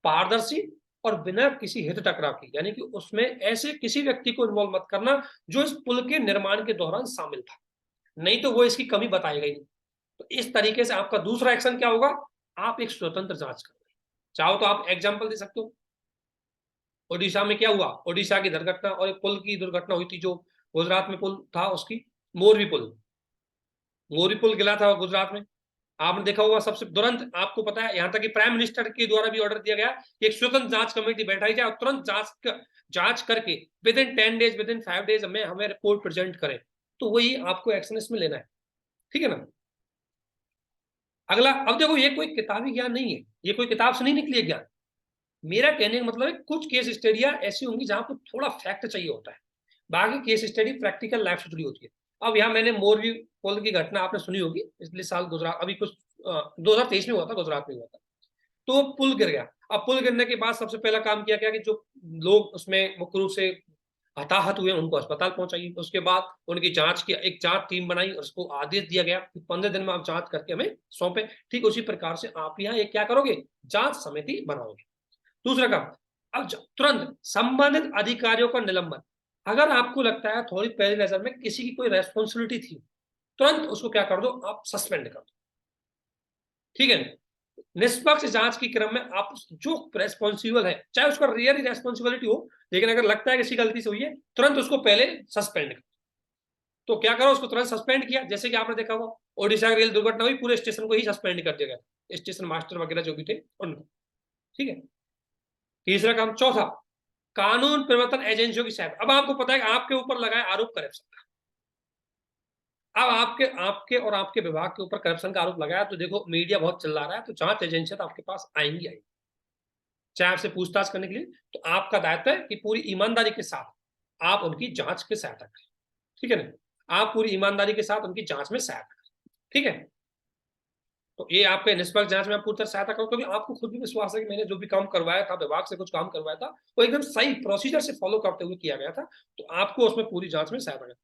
पारदर्शी और बिना किसी हित टकराव की, यानी कि उसमें ऐसे किसी व्यक्ति को इन्वॉल्व मत करना जो इस पुल के निर्माण के दौरान शामिल था, नहीं तो वो इसकी कमी बताएगा ही नहीं। तो इस तरीके से आपका दूसरा एक्शन क्या होगा, आप एक स्वतंत्र जांच करें। चाहो तो आप एग्जाम्पल दे सकते हो, ओडिशा में क्या हुआ, ओडिशा की दुर्घटना और एक पुल की दुर्घटना हुई थी जो गुजरात में पुल था, उसकी मोरवी पुल गिरा था गुजरात में। आपने देखा होगा सबसे तुरंत, आपको पता है यहाँ तक कि प्राइम मिनिस्टर के द्वारा भी ऑर्डर दिया गया कि एक स्वतंत्र जांच कमेटी बैठाई जाए और तुरंत जांच करके with in 10 days, with in 5 days में हमें रिपोर्ट प्रेजेंट करें। तो वही आपको एक्शन इसमें लेना है, ठीक है ना। अगला, अब देखो ये कोई किताबी ज्ञान नहीं है, ये कोई किताब से नहीं निकली है ज्ञान। मेरा कहने का मतलब है कुछ केस स्टडियां ऐसी होंगी जहां पर थोड़ा फैक्ट चाहिए होता है, बाकी केस स्टडी प्रैक्टिकल लाइफ से जुड़ी होती है। अब यहाँ मैंने मोरवी पुल की घटना आपने सुनी होगी, पिछले साल गुजरात, अभी कुछ 2023 में हुआ था, गुजरात में हुआ था। तो पुल गिर गया। अब पुल गिरने के बाद सबसे पहला काम किया गया कि जो लोग उसमें मुख्य रूप से हताहत हुए उनको अस्पताल पहुंचाइए। उसके बाद उनकी जांच की एक जांच टीम बनाई और उसको आदेश दिया गया कि 15 दिन में आप जांच करके हमें सौंपे। ठीक उसी प्रकार से आप यहाँ एक क्या करोगे, जांच समिति बनाओगे। दूसरा काम, अब तुरंत संबंधित अधिकारियों का निलंबन। अगर आपको लगता है थोड़ी पहली नजर में किसी की कोई रेस्पॉन्सिबिलिटी थी, तुरंत उसको क्या कर दो, आप सस्पेंड कर दो, ठीक है। निष्पक्ष जांच के क्रम में आप जो रेस्पॉन्सिबल है, चाहे उसका रियल रेस्पॉन्सिबिलिटी हो, लेकिन अगर लगता है किसी गलती से हुई है, तुरंत उसको पहले सस्पेंड कर। तो क्या करो, उसको तुरंत सस्पेंड किया। जैसे कि आपने देखा होगा ओडिशा की रेल दुर्घटना हुई, पूरे स्टेशन को ही सस्पेंड कर दिया गया, स्टेशन मास्टर वगैरह जो भी थे उनको, ठीक है। तीसरा काम, चौथा, कानून प्रवर्तन एजेंसियों की सहायता। अब आपको पता है कि आपके ऊपर लगाए आरोप करप्शन का, अब आपके और आपके विभाग के ऊपर करप्शन का आरोप लगाया, तो देखो मीडिया बहुत चिल्ला रहा है, तो जांच एजेंसियां तो आपके पास आएंगी, चाहे आपसे पूछताछ करने के लिए। तो आपका दायित्व है कि पूरी ईमानदारी के साथ आप उनकी जांच की सहायता करें, ठीक है ना। आप पूरी ईमानदारी के साथ उनकी जांच में सहायता करें, ठीक है। तो ये आपके निष्पक्ष जांच में आप पूरी तरह सहायता करो, क्योंकि आपको खुद भी विश्वास है कि मैंने जो भी काम करवाया था, विभाग से कुछ काम करवाया था, वो एकदम सही प्रोसीजर से फॉलो करते हुए किया गया था। तो आपको उसमें पूरी जांच में सहायता करें।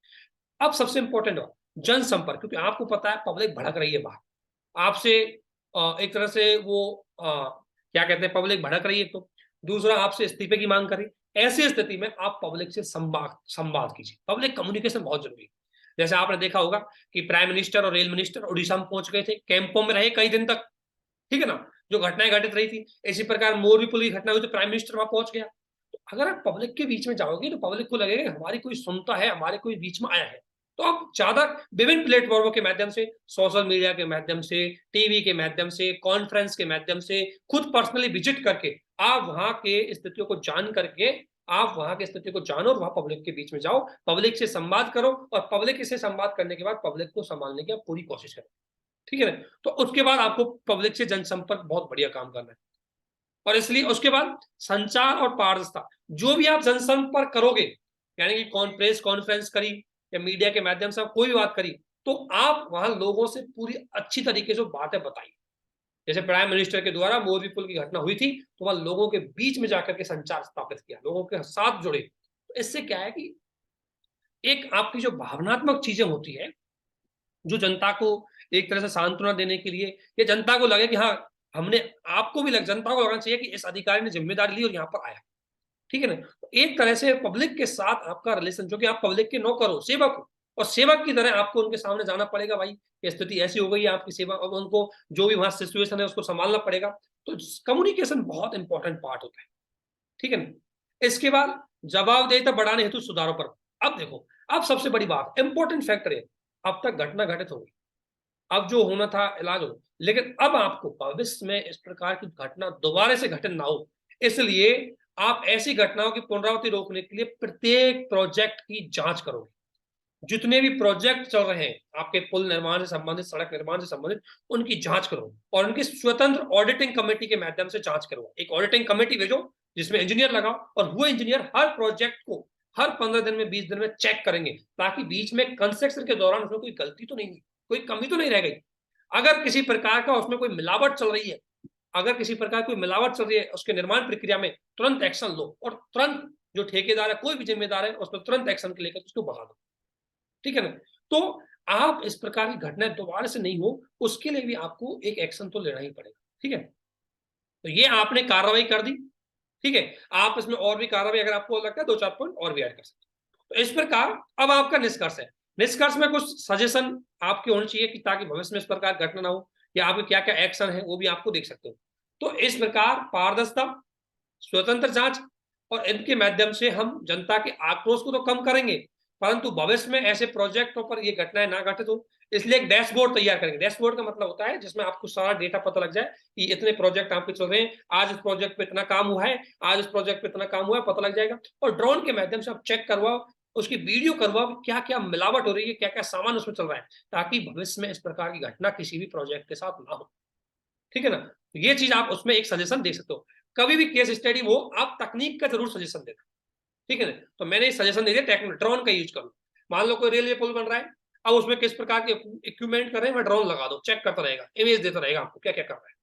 अब सबसे इंपॉर्टेंट बात, जनसंपर्क, क्योंकि आपको पता है पब्लिक भड़क रही है बाहर आपसे, एक तरह से वो क्या कहते हैं, पब्लिक भड़क रही है। तो दूसरा, आपसे इस्तीफे की मांग कर रही है। ऐसी स्थिति में आप पब्लिक से संवाद कीजिए, पब्लिक कम्युनिकेशन बहुत जरूरी है। जैसे आपने देखा होगा कि प्राइम मिनिस्टर और रेल मिनिस्टर उड़ीसा में पहुंच गए थे, कैंपों में रहे कई दिन तक, ठीक है ना, जो घटनाएं घटित रही थी। इसी प्रकार मोरवी पुल की घटना हुई तो प्राइम मिनिस्टर वहां पहुंच गया। तो अगर आप पब्लिक के बीच में जाओगे तो पब्लिक को लगेगा हमारी कोई सुनता है, हमारे कोई बीच में आया है। तो आप ज्यादा विभिन्न प्लेटफॉर्मों के माध्यम से, सोशल मीडिया के माध्यम से, टीवी के माध्यम से, कॉन्फ्रेंस के माध्यम से, खुद पर्सनली विजिट करके आप वहां के स्थितियों को जान करके, आप वहां की स्थिति को जानो और वहां पब्लिक के बीच में जाओ, पब्लिक से संवाद करो और पब्लिक से संवाद करने के बाद पब्लिक को संभालने की आप पूरी कोशिश करो, ठीक है ना। तो उसके बाद आपको पब्लिक से जनसंपर्क बहुत बढ़िया काम करना है। और इसलिए उसके बाद संचार और पारदर्शिता, जो भी आप जनसंपर्क करोगे, यानी कि प्रेस कॉन्फ्रेंस करी या मीडिया के माध्यम से आप कोई भी बात करी, तो आप वहां लोगों से पूरी अच्छी तरीके से बातें बताइए। जैसे प्राइम मिनिस्टर के द्वारा मोरवी पुल की घटना हुई थी, तो वहां लोगों के बीच में जाकर के संचार स्थापित किया, लोगों के साथ जुड़े। तो इससे क्या है कि एक आपकी जो भावनात्मक चीजें होती है, जो जनता को एक तरह से सांत्वना देने के लिए, या जनता को लगे कि हाँ हमने, आपको भी जनता को लगना चाहिए कि इस अधिकारी ने जिम्मेदारी ली और यहाँ पर आया, ठीक है ना। तो एक तरह से पब्लिक के साथ आपका रिलेशन, जो कि आप पब्लिक के नौकर हो, सेवक हो, और सेवक की तरह आपको उनके सामने जाना पड़ेगा, भाई ये स्थिति ऐसी हो गई है आपकी सेवा, और उनको जो भी वहां सिचुएशन है उसको संभालना पड़ेगा। तो कम्युनिकेशन बहुत इंपॉर्टेंट पार्ट होता है, ठीक है ना। इसके बाद जवाबदेहिता बढ़ाने हेतु सुधारों पर। अब देखो, अब सबसे बड़ी बात, इंपॉर्टेंट फैक्टर है, अब तक घटना घटित हो गई, अब जो होना था इलाज हो, लेकिन अब आपको भविष्य में इस प्रकार की घटना दोबारा से घटित ना हो, इसलिए आप ऐसी घटनाओं की पुनरावृत्ति रोकने के लिए प्रत्येक प्रोजेक्ट की जांच करोगे। जितने भी प्रोजेक्ट चल रहे हैं आपके पुल निर्माण से संबंधित, सड़क निर्माण से संबंधित, उनकी जांच करो और उनकी स्वतंत्र ऑडिटिंग कमेटी के माध्यम से जांच करो। एक ऑडिटिंग कमेटी भेजो जिसमें इंजीनियर लगाओ, और वो इंजीनियर हर प्रोजेक्ट को हर 15 दिन में 20 दिन में चेक करेंगे, ताकि बीच में कंस्ट्रक्शन के दौरान उसमें कोई गलती तो नहीं, कोई कमी तो नहीं रह गई। अगर किसी प्रकार का उसमें कोई मिलावट चल रही है, अगर किसी प्रकार कोई मिलावट चल रही है उसके निर्माण प्रक्रिया में, तुरंत एक्शन लो और तुरंत जो ठेकेदार है, कोई भी जिम्मेदार है, उस पर तुरंत एक्शन लेकर उसको बढ़ा दो। ठीक है ना? तो आप इस प्रकार की घटनाएं दोबारा से नहीं हो, उसके लिए भी आपको एक एक्शन तो लेना ही पड़ेगा। ठीक है, तो ये आपने कार्रवाई कर दी। ठीक है, आप इसमें और भी कार्रवाई अगर आपको लगता है 2-4 पॉइंट और भी ऐड कर सकते हो। तो इस प्रकार अब आपका निष्कर्ष है। निष्कर्ष में कुछ सजेशन आपके होने चाहिए कि ताकि भविष्य में इस प्रकार घटना ना हो, या आपके क्या क्या एक्शन है वो भी आपको देख सकते हो। तो इस प्रकार पारदर्शिता, स्वतंत्र जांच और इनके माध्यम से हम जनता के आक्रोश को तो कम करेंगे, परंतु भविष्य में ऐसे प्रोजेक्टों पर ये घटनाएं ना घटित हो, इसलिए एक डैशबोर्ड तैयार करेंगे। डैशबोर्ड का मतलब होता है जिसमें आपको सारा डेटा पता लग जाए कि इतने प्रोजेक्ट आपके चल रहे हैं, आज इस प्रोजेक्ट पे इतना काम हुआ है, आज इस प्रोजेक्ट पे इतना काम हुआ है, पता लग जाएगा। और ड्रोन के माध्यम से आप चेक करवाओ, उसकी वीडियो करवाओ, क्या क्या मिलावट हो रही है, क्या क्या सामान उसमें चल रहा है, ताकि भविष्य में इस प्रकार की घटना किसी भी प्रोजेक्ट के साथ ना हो। ठीक है ना? तो ये चीज आप उसमें एक सजेशन दे सकते हो। कभी भी केस स्टडी हो, आप तकनीक का जरूर सजेशन देना। ठीक है ना? तो मैंने सजेशन दे दिया, ड्रोन का यूज करो। मान लो कोई रेलवे पुल बन रहा है, अब उसमें किस प्रकार के इक्विपमेंट कर रहे हैं, वह ड्रोन लगा दो, चेक करता रहेगा, इमेज देता रहेगा आपको क्या क्या कर रहा है।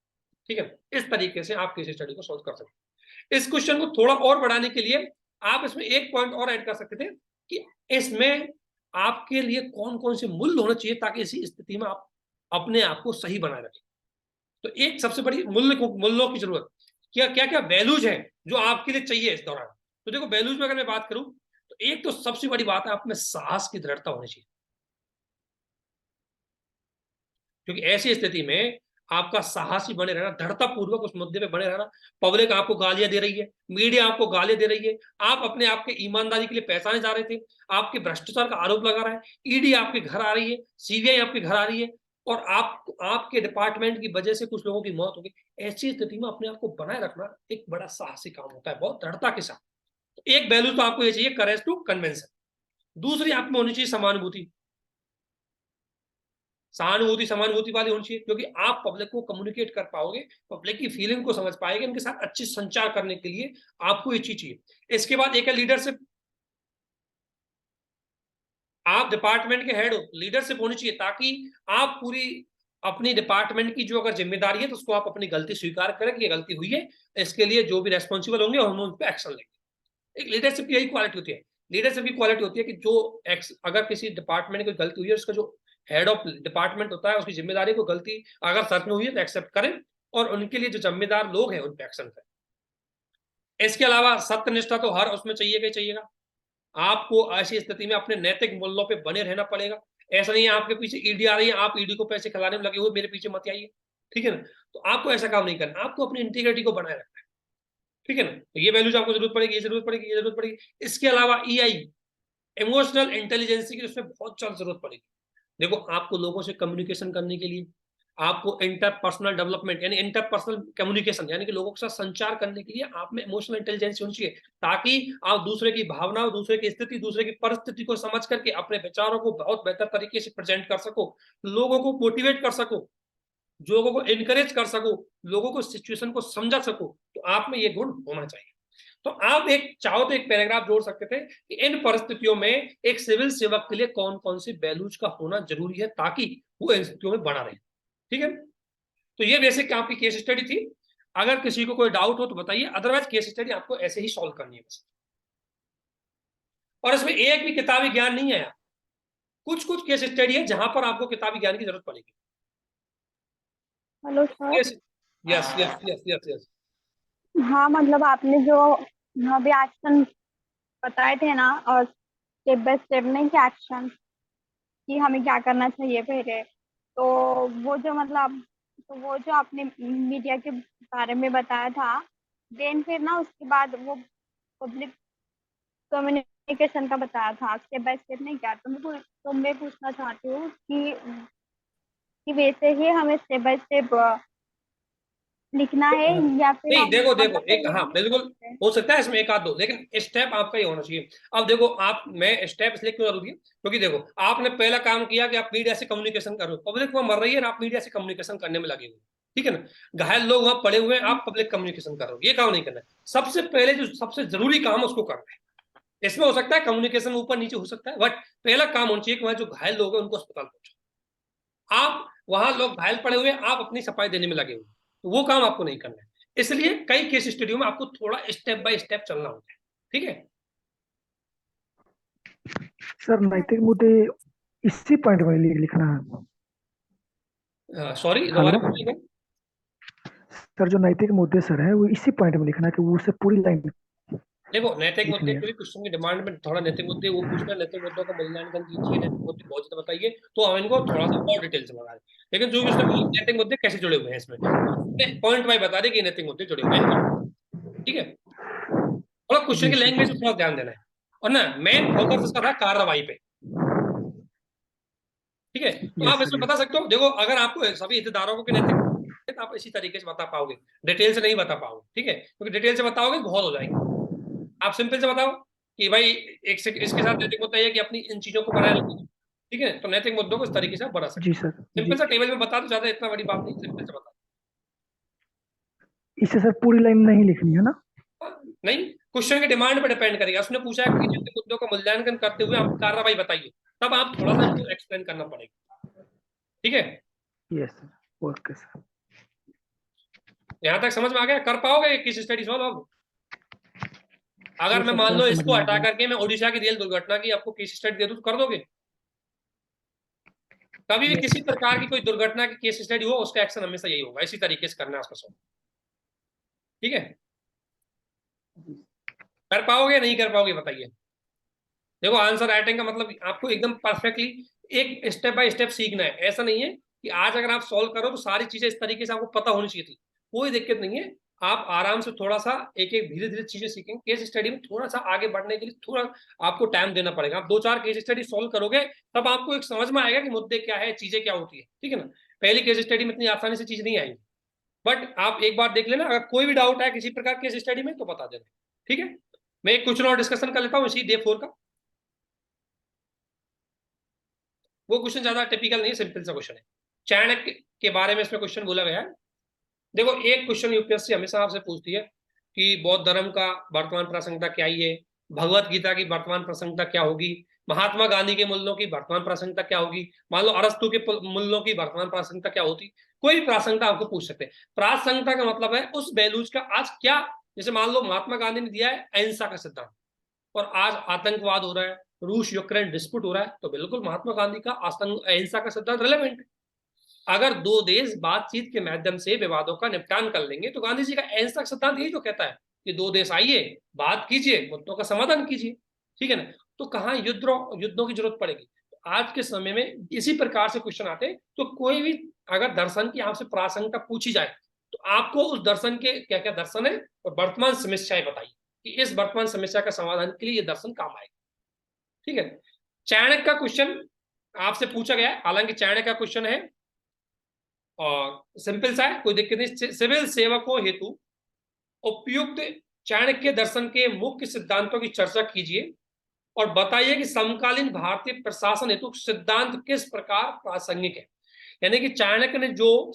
ठीक है, इस तरीके से आप केस स्टडी को सोल्व कर सकते हैं। इस क्वेश्चन को थोड़ा और बढ़ाने के लिए आप इसमें एक पॉइंट और ऐड कर सकते थे कि इसमें आपके लिए कौन कौन से मूल्य होने चाहिए ताकि इसी स्थिति में आप अपने आप को सही बनाए रखें। तो एक सबसे बड़ी मूल्यों की जरूरत, क्या क्या क्या वैल्यूज है जो आपके लिए चाहिए इस दौरान। तो देखो, वैल्यूज में अगर मैं बात करूं तो एक तो सबसे बड़ी बात है, आप में साहस की दृढ़ता होनी चाहिए, क्योंकि ऐसी स्थिति में आपका साहसी बने रहना, दृढ़ता पूर्वक उस मुद्दे पे बने रहना। पब्लिक आपको गालियां दे रही है, मीडिया आपको गालियां दे रही है, आप अपने आपके ईमानदारी के लिए पहचाने जा रहे थे, आपके भ्रष्टाचार का आरोप लगा रहा है, ईडी आपके घर आ रही है, सीबीआई आपके घर आ रही है, और आपके डिपार्टमेंट की वजह से कुछ लोगों की मौत हो गई। ऐसी स्थिति में अपने आप को बनाए रखना एक बड़ा साहसी काम होता है, बहुत दृढ़ता के साथ। तो एक वैल्यू तो आपको ये चाहिए, करेज टू कन्वेंशन। दूसरी आप में होनी चाहिए समानुभूति। सहानुभूति समानुभूति वाली होनी चाहिए, क्योंकि आप पब्लिक को कम्युनिकेट कर पाओगे, पब्लिक की फीलिंग को समझ पाएंगे, उनके साथ अच्छे संचार करने के लिए आपको ये चीज चाहिए। इसके बाद एक है लीडरशिप। आप डिपार्टमेंट के हेड हो, लीडरशिप होनी चाहिए, ताकि आप पूरी अपनी डिपार्टमेंट की जो अगर जिम्मेदारी है तो उसको आप अपनी गलती स्वीकार करें कि ये गलती हुई है, इसके लिए जो भी रेस्पॉन्सिबल होंगे हम उन पर एक्शन लेंगे। एक लीडरशिप की यही क्वालिटी होती है। लीडरशिप की क्वालिटी होती है कि जो अगर किसी डिपार्टमेंट में कोई गलती हुई है, उसका जो हेड ऑफ डिपार्टमेंट होता है, उसकी जिम्मेदारी को गलती अगर सच में हुई है तो एक्सेप्ट करें, और उनके लिए जो जिम्मेदार लोग हैं उन पर एक्शन करें। इसके अलावा सत्यनिष्ठा तो हर उसमें चाहिए चाहिएगा। आपको ऐसी स्थिति में अपने नैतिक मूल्यों पे बने रहना पड़ेगा। ऐसा नहीं है आपके पीछे ईडी आ रही है, आप ईडी को पैसे खिलाने में लगे हुए, मेरे पीछे मत आइए। ठीक है ना? तो आपको ऐसा काम नहीं करना, आपको अपनी इंटीग्रिटी को बनाए रखना है। ठीक है ना? तो ये वैल्यूज आपको जरूरत पड़ेगी, ये जरूरत पड़ेगी, ये जरूरत पड़ेगी। इसके अलावा ईआई, इमोशनल इंटेलिजेंस की उसमें बहुत ज्यादा जरूरत पड़ेगी। देखो, आपको लोगों से कम्युनिकेशन करने के लिए, आपको इंटरपर्सनल डेवलपमेंट यानी इंटरपर्सनल कम्युनिकेशन यानी कि लोगों के साथ संचार करने के लिए आप में इमोशनल इंटेलिजेंस होनी चाहिए, ताकि आप दूसरे की भावनाओं, दूसरे की स्थिति, दूसरे की परिस्थिति को समझ करके अपने विचारों को बहुत बेहतर तरीके से प्रेजेंट कर सको, लोगों को मोटिवेट कर सको, लोगों को इनकरेज कर सको, लोगों को सिचुएशन को समझा सको। तो आप में ये गुण होना चाहिए। तो आप एक चाहो तो एक पैराग्राफ जोड़ सकते थे कि इन परिस्थितियों में एक सिविल सेवक के लिए कौन कौन से वैल्यूज का होना जरूरी है ताकि वो इन स्थितियों में बना रहे। ठीक है, तो ये बेसिक आपकी केस स्टडी थी। अगर किसी को कोई डाउट हो तो बताइए, अदरवाइज केस स्टडी आपको ऐसे ही सॉल्व करनी है बस। और इसमें एक भी किताबी ज्ञान नहीं है, कुछ कुछ केस स्टडी है जहां पर आपको किताबी ज्ञान की जरूरत पड़ेगी। Hello sir. Yes yes yes yes yes yes. हाँ, मतलब आपने जो अभी एक्शन बताए थे ना, और स्टेप बाय स्टेप नहीं कि एक्शन, कि हमें क्या करना चाहिए पहले, तो वो जो मतलब, तो वो जो आपने मीडिया के बारे में बताया था, देन फिर ना उसके बाद वो पब्लिक कम्युनिकेशन का बताया था, स्टेप बाय स्टेप नहीं क्या, तो मैं पूछना चाहती हूँ कि वैसे ही हमें स्टेप बाय स्टेप लिखना है या फिर नहीं, हम देखो मतलब एक, पहले हाँ भी लिख बिल्कुल सकते हैं? हो सकता है इसमें एक आध दो, लेकिन स्टेप आपका ही होना चाहिए। अब देखो आप, मैं स्टेप इसलिए क्यों जरूरी है, क्योंकि देखो आपने पहला काम किया कि आप मीडिया से कम्युनिकेशन करो, पब्लिक वहां मर रही है और आप मीडिया से कम्युनिकेशन करने में लगे हुए, ठीक है ना। घायल लोग वहां पड़े हुए हैं, आप पब्लिक कम्युनिकेशन कर रहे हो, ये काम नहीं करना है। सबसे पहले जो सबसे जरूरी काम है उसको करना है। इसमें हो सकता है कम्युनिकेशन ऊपर नीचे हो सकता है, बट पहला काम होना चाहिए कि वहां जो घायल लोग हैं उनको अस्पताल पहुंचाओ। आप वहां लोग घायल पड़े हुए हैं, आप अपनी सफाई देने में लगे हुए, तो वो काम आपको नहीं करना है। इसलिए कई केस स्टडियों में आपको थोड़ा स्टेप बाय स्टेप चलना होता है, ठीक है। सर नैतिक मुद्दे इसी पॉइंट में लिखना है। सॉरी, दोबारा हेलो बोलिएगा। सर, जो नैतिक मुद्दे सर है वो इसी पॉइंट में लिखना है कि वो उससे पूरी लाइन देखो नैतिक मुद्दे लिखनी है। के लिए क्वेश्चन की डिमांड में थोड़ा नैतिक मुद्दे वो पूछना है, नैतिक मुद्दों का मूल्यांकन कीजिए, नैतिक मुद्दे बहुत ज्यादा बताइए, तो हम इनको थोड़ा सा और डिटेल से बता दें। लेकिन जो भी उसने बोला नैतिक मुद्दे कैसे जुड़े हुए हैं इसमें, पॉइंट वाइज बता दें कि नैतिक मुद्दे जुड़े हुए हैं, ठीक है। थोड़ा क्वेश्चन जी की लैंग्वेज सर। पे थोड़ा ध्यान देना है। और ना मेन फोकस इसका था कार्रवाई पे, ठीक है। तो यस आप सर इसमें बता यस। सकते हो, देखो अगर आपको सभी हितधारकों के नैतिक तो आप इसी तरीके से बता पाओगे, डिटेल से नहीं बता पाओगे, ठीक है, क्योंकि डिटेल से बताओगे तो बहुत हो जाएंगे। आप सिंपल से बताओ कि भाई एक से इसके साथ नैतिक मुद्दा है कि अपनी इन चीजों को बनाए रखो, ठीक है। तो नैतिक मुद्दों को इस तरीके से आप बना जी सकते सर। हो, जी। सिंपल सा टेबल में बता दो, ज्यादा इतना बड़ी बात नहीं, सिंपल से बता इससे सर पूरी लाइन नहीं लिखनी है ना? दो। नहीं, क्वेश्चन की डिमांड पर डिपेंड करेगा। उसने पूछा है कि नैतिक मुद्दों का मूल्यांकन करते हुए आप कार्रवाई बताइए, तब आप थोड़ा सा इनको एक्सप्लेन करना पड़ेगा, ठीक है। Yes sir. Okay sir. यहाँ तक समझ में आ गया? कर पाओगे किस स्टडी सॉल्व अब? अगर ये मैं सब मान सर लो समझ इसको में आ हटा गया। करके मैं ओडिशा की रेल दुर्घटना की आपको केस स्टडी दे दूं तो कर दोगे? कभी भी यस किसी सर। प्रकार की कोई दुर्घटना की केस स्टडी हो, उसका एक्शन हमेशा यही होगा, इसी तरीके से करना है उसका सॉल्व, ठीक है। कर पाओगे नहीं कर पाओगे बताइए? देखो आंसर राइटिंग का मतलब आपको एकदम परफेक्टली एक स्टेप बाय स्टेप सीखना है। ऐसा नहीं है कि आज अगर आप सॉल्व करो तो सारी चीजें इस तरीके से आपको पता होनी चाहिए थी, कोई दिक्कत नहीं है। आप आराम से थोड़ा सा एक एक धीरे धीरे चीजें सीखेंगे। केस स्टडी में थोड़ा सा आगे बढ़ने के लिए थोड़ा आपको टाइम देना पड़ेगा। आप दो चार केस स्टडी सॉल्व करोगे तब आपको एक समझ में आएगा कि मुद्दे क्या है, चीजें क्या होती है, ठीक है ना। पहली केस स्टडी में इतनी आसानी से चीज नहीं आएगी, बट आप एक बार देख लेना। अगर कोई भी डाउट है किसी प्रकार केस स्टडी में तो बता देना, ठीक है। मैं एक क्वेश्चन और डिस्कशन कर लेता हूँ इसी डे 4 का। वो क्वेश्चन ज्यादा टिपिकल नहीं है, सिंपल सा क्वेश्चन है। चाणक्य के बारे में इसमें क्वेश्चन बोला गया है। देखो एक क्वेश्चन यूपीएससी हमेशा आपसे पूछती है कि बौद्ध धर्म का वर्तमान प्रासंगिकता क्या ही है, भगवत गीता की वर्तमान प्रासंगिकता क्या होगी, महात्मा गांधी के मूल्यों की वर्तमान प्रासंगिकता क्या होगी, मान लो अरस्तु के मूल्यों की वर्तमान प्रासंगिकता क्या होती। कोई भी प्रासंगिकता आपको पूछ सकते हैं। प्रासंगिकता का मतलब है उस वैल्यूज का आज क्या, जैसे मान लो महात्मा गांधी ने दिया है अहिंसा का सिद्धांत, और आज आतंकवाद हो रहा है, रूस यूक्रेन डिस्प्यूट हो रहा है, तो बिल्कुल महात्मा गांधी का अहिंसा का सिद्धांत रिलेवेंट है। अगर दो देश बातचीत के माध्यम से विवादों का निपटान कर लेंगे तो गांधी जी का अहिंसा का सिद्धांत यही तो कहता है कि दो देश आइए, बात कीजिए, मुद्दों का समाधान कीजिए, ठीक है ना। तो कहाँ युद्धों की जरूरत पड़ेगी? तो आज के समय में इसी प्रकार से क्वेश्चन आते हैं। तो कोई भी अगर दर्शन की आपसे प्रासंगिकता पूछी जाए तो आपको उस दर्शन के क्या क्या दर्शन है और वर्तमान समस्याएं बताइए कि इस वर्तमान समस्या का समाधान के लिए ये दर्शन काम आएगा, ठीक है। चाणक्य का क्वेश्चन आपसे पूछा गया है, हालांकि चाणक्य का क्वेश्चन है और सिंपल सा है, कोई दिक्कत नहीं। सिविल सेवकों हेतु उपयुक्त चाणक्य दर्शन के मुख्य सिद्धांतों की चर्चा कीजिए और बताइए कि समकालीन भारतीय प्रशासन हेतु सिद्धांत किस प्रकार प्रासंगिक है। यानी कि चाणक्य ने जो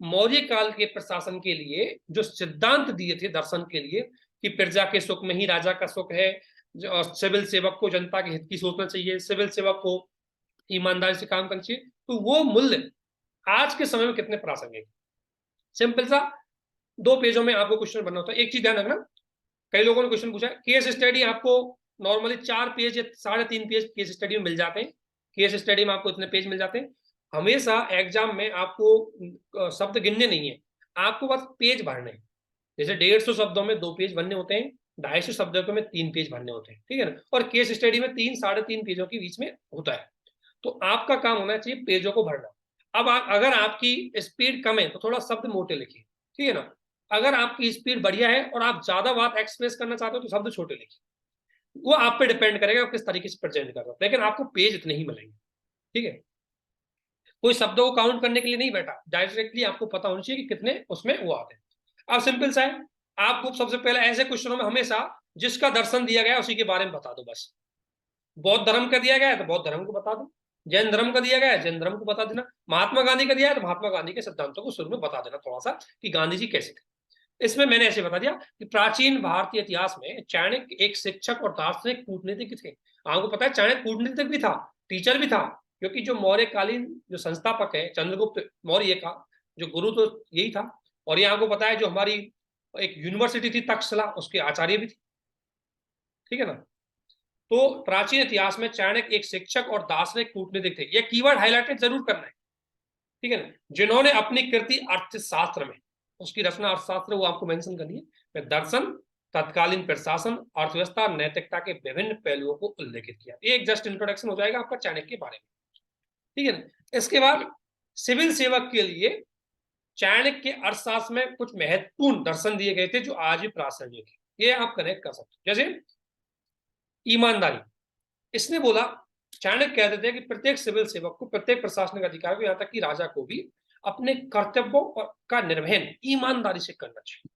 मौर्य काल के प्रशासन के लिए जो सिद्धांत दिए थे दर्शन के लिए कि प्रजा के सुख में ही राजा का सुख है, सिविल सेवक को जनता के हित की सोचना चाहिए, सिविल सेवक को ईमानदारी से काम करना चाहिए, तो वो मूल्य आज के समय में कितने प्रासंगिक। सिंपल सा 2 पेजों में आपको क्वेश्चन बनना होता है। एक चीज ध्यान रखना, कई लोगों ने क्वेश्चन पूछा है केस स्टडी आपको नॉर्मली 4 पेज या 3.5 पेज केस स्टडी में मिल जाते हैं। केस स्टडी में आपको इतने पेज मिल जाते हैं। हमेशा एग्जाम में आपको शब्द गिनने नहीं है, आपको बस पेज भरने हैं। जैसे 150 शब्दों में 2 पेज भरने होते हैं, 250 शब्दों में 3 पेज भरने होते हैं, ठीक है ना। और केस स्टडी में 3-3.5 पेजों के बीच में होता है। तो आपका काम होना चाहिए पेजों को भरना। अब अगर आपकी स्पीड कम है तो थोड़ा शब्द मोटे लिखिए, ठीक है ना। अगर आपकी स्पीड बढ़िया है और आप ज्यादा बात एक्सप्रेस करना चाहते हो तो शब्द छोटे लिखिए। वो आप पे डिपेंड करेगा आप किस तरीके से प्रेजेंट कर रहे हो, लेकिन आपको पेज इतने ही मिलेंगे, ठीक है। कोई शब्दों को काउंट करने के लिए नहीं बैठा, डायरेक्टली आपको पता होना चाहिए कि कितने उसमें वो आते हैं। अब सिंपल सा है, आपको सबसे पहले ऐसे क्वेश्चनों में हमेशा जिसका दर्शन दिया गया उसी के बारे में बता दो बस। बौद्ध धर्म का दिया गया है तो बौद्ध धर्म को बता दो, जैन धर्म का दिया गया है जैन धर्म को बता देना, महात्मा गांधी का दिया है तो महात्मा गांधी के सिद्धांतों को शुरू में बता देना थोड़ा सा कि गांधी जी कैसे थे। इसमें मैंने ऐसे बता दिया कि प्राचीन भारतीय इतिहास में चाणक्य एक शिक्षक और दार्शनिक कूटनीतिक थे। आपको पता है चाणक्य कूटनीतिक भी था, टीचर भी था, क्योंकि जो मौर्यकालीन जो संस्थापक है चंद्रगुप्त मौर्य का जो गुरु तो यही था। और ये आपको पता है जो हमारी एक यूनिवर्सिटी थी तक्षशिला, उसके आचार्य भी थे, ठीक है ना। तो प्राचीन इतिहास में चाणक्य एक शिक्षक और दार्शनिक कूटनीतिक थे, ये कीवर्ड हाईलाइटेड जरूर करना है, ठीक है ना। जिन्होंने अपनी कृति अर्थशास्त्र में, उसकी रचना अर्थशास्त्र वो आपको मेंशन करनी है, दर्शन, तत्कालीन प्रशासन, अर्थव्यवस्था, नैतिकता के विभिन्न पहलुओं को उल्लेखित किया। एक जस्ट इंट्रोडक्शन हो जाएगा आपका चाणक्य के बारे में, ठीक है ना। इसके बाद सिविल सेवक के लिए चाणक्य के अर्थशास्त्र में कुछ महत्वपूर्ण दर्शन दिए गए थे जो आज भी प्रासंगिक है, ये आप कनेक्ट कर सकते हो। जैसे ईमानदारी, इसने बोला, चाणक्य कहते थे कि प्रत्येक सिविल सेवक को, प्रत्येक प्रशासनिक अधिकारी को, यहाँ तक कि राजा को भी अपने कर्तव्यों का निर्वहन ईमानदारी से करना चाहिए।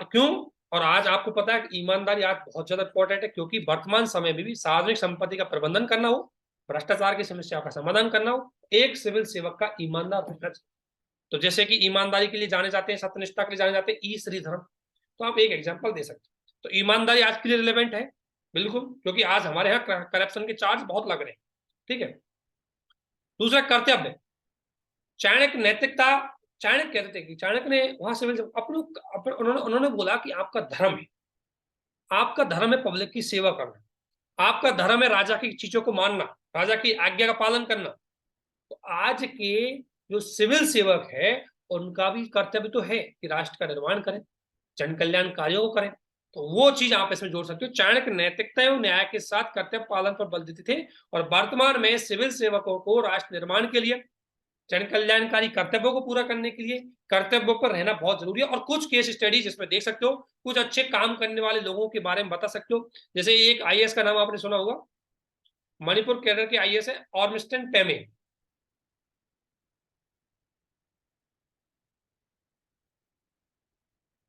क्यों? और आज आपको पता है कि ईमानदारी आज बहुत ज्यादा इंपॉर्टेंट है, क्योंकि वर्तमान समय में भी सार्वजनिक संपत्ति का प्रबंधन करना हो, भ्रष्टाचार की समस्या का समाधान करना हो, एक सिविल सेवक का ईमानदार रहना चाहिए। तो जैसे कि ईमानदारी के लिए जाने जाते हैं, सत्यनिष्ठा के लिए जाने जाते हैं ई श्रीधरन, तो आप एक एग्जाम्पल दे सकते हैं। तो ईमानदारी आज के लिए रिलेवेंट है बिल्कुल, क्योंकि आज हमारे यहाँ करप्शन के चार्ज बहुत लग रहे हैं, ठीक है। दूसरा कर्तव्य, चाणक्य नैतिकता, चाणक्य कहते थे कि चाणक्य ने वहां सिविल उन्होंने बोला कि आपका धर्म है, आपका धर्म है पब्लिक की सेवा करना, आपका धर्म है राजा की चीजों को मानना, राजा की आज्ञा का पालन करना। तो आज के जो सिविल सेवक है उनका भी कर्तव्य तो है कि राष्ट्र का निर्माण करें, जन कल्याण कार्यों को करें। तो वो चीज आप इसमें जोड़ सकते हो। चाणक्य नैतिकता एवं न्याय के साथ कर्तव्य पालन पर बल देते थे, और वर्तमान में सिविल सेवकों को राष्ट्र निर्माण के लिए, जन कल्याणकारी कर्तव्यों को पूरा करने के लिए कर्तव्यों पर रहना बहुत जरूरी है। और कुछ केस स्टडीज इसमें देख सकते हो, कुछ अच्छे काम करने वाले लोगों के बारे में बता सकते हो। जैसे एक आईएएस का नाम आपने सुना होगा, मणिपुर कैडर के आईएएस है ऑर्मिस्टन पेमे,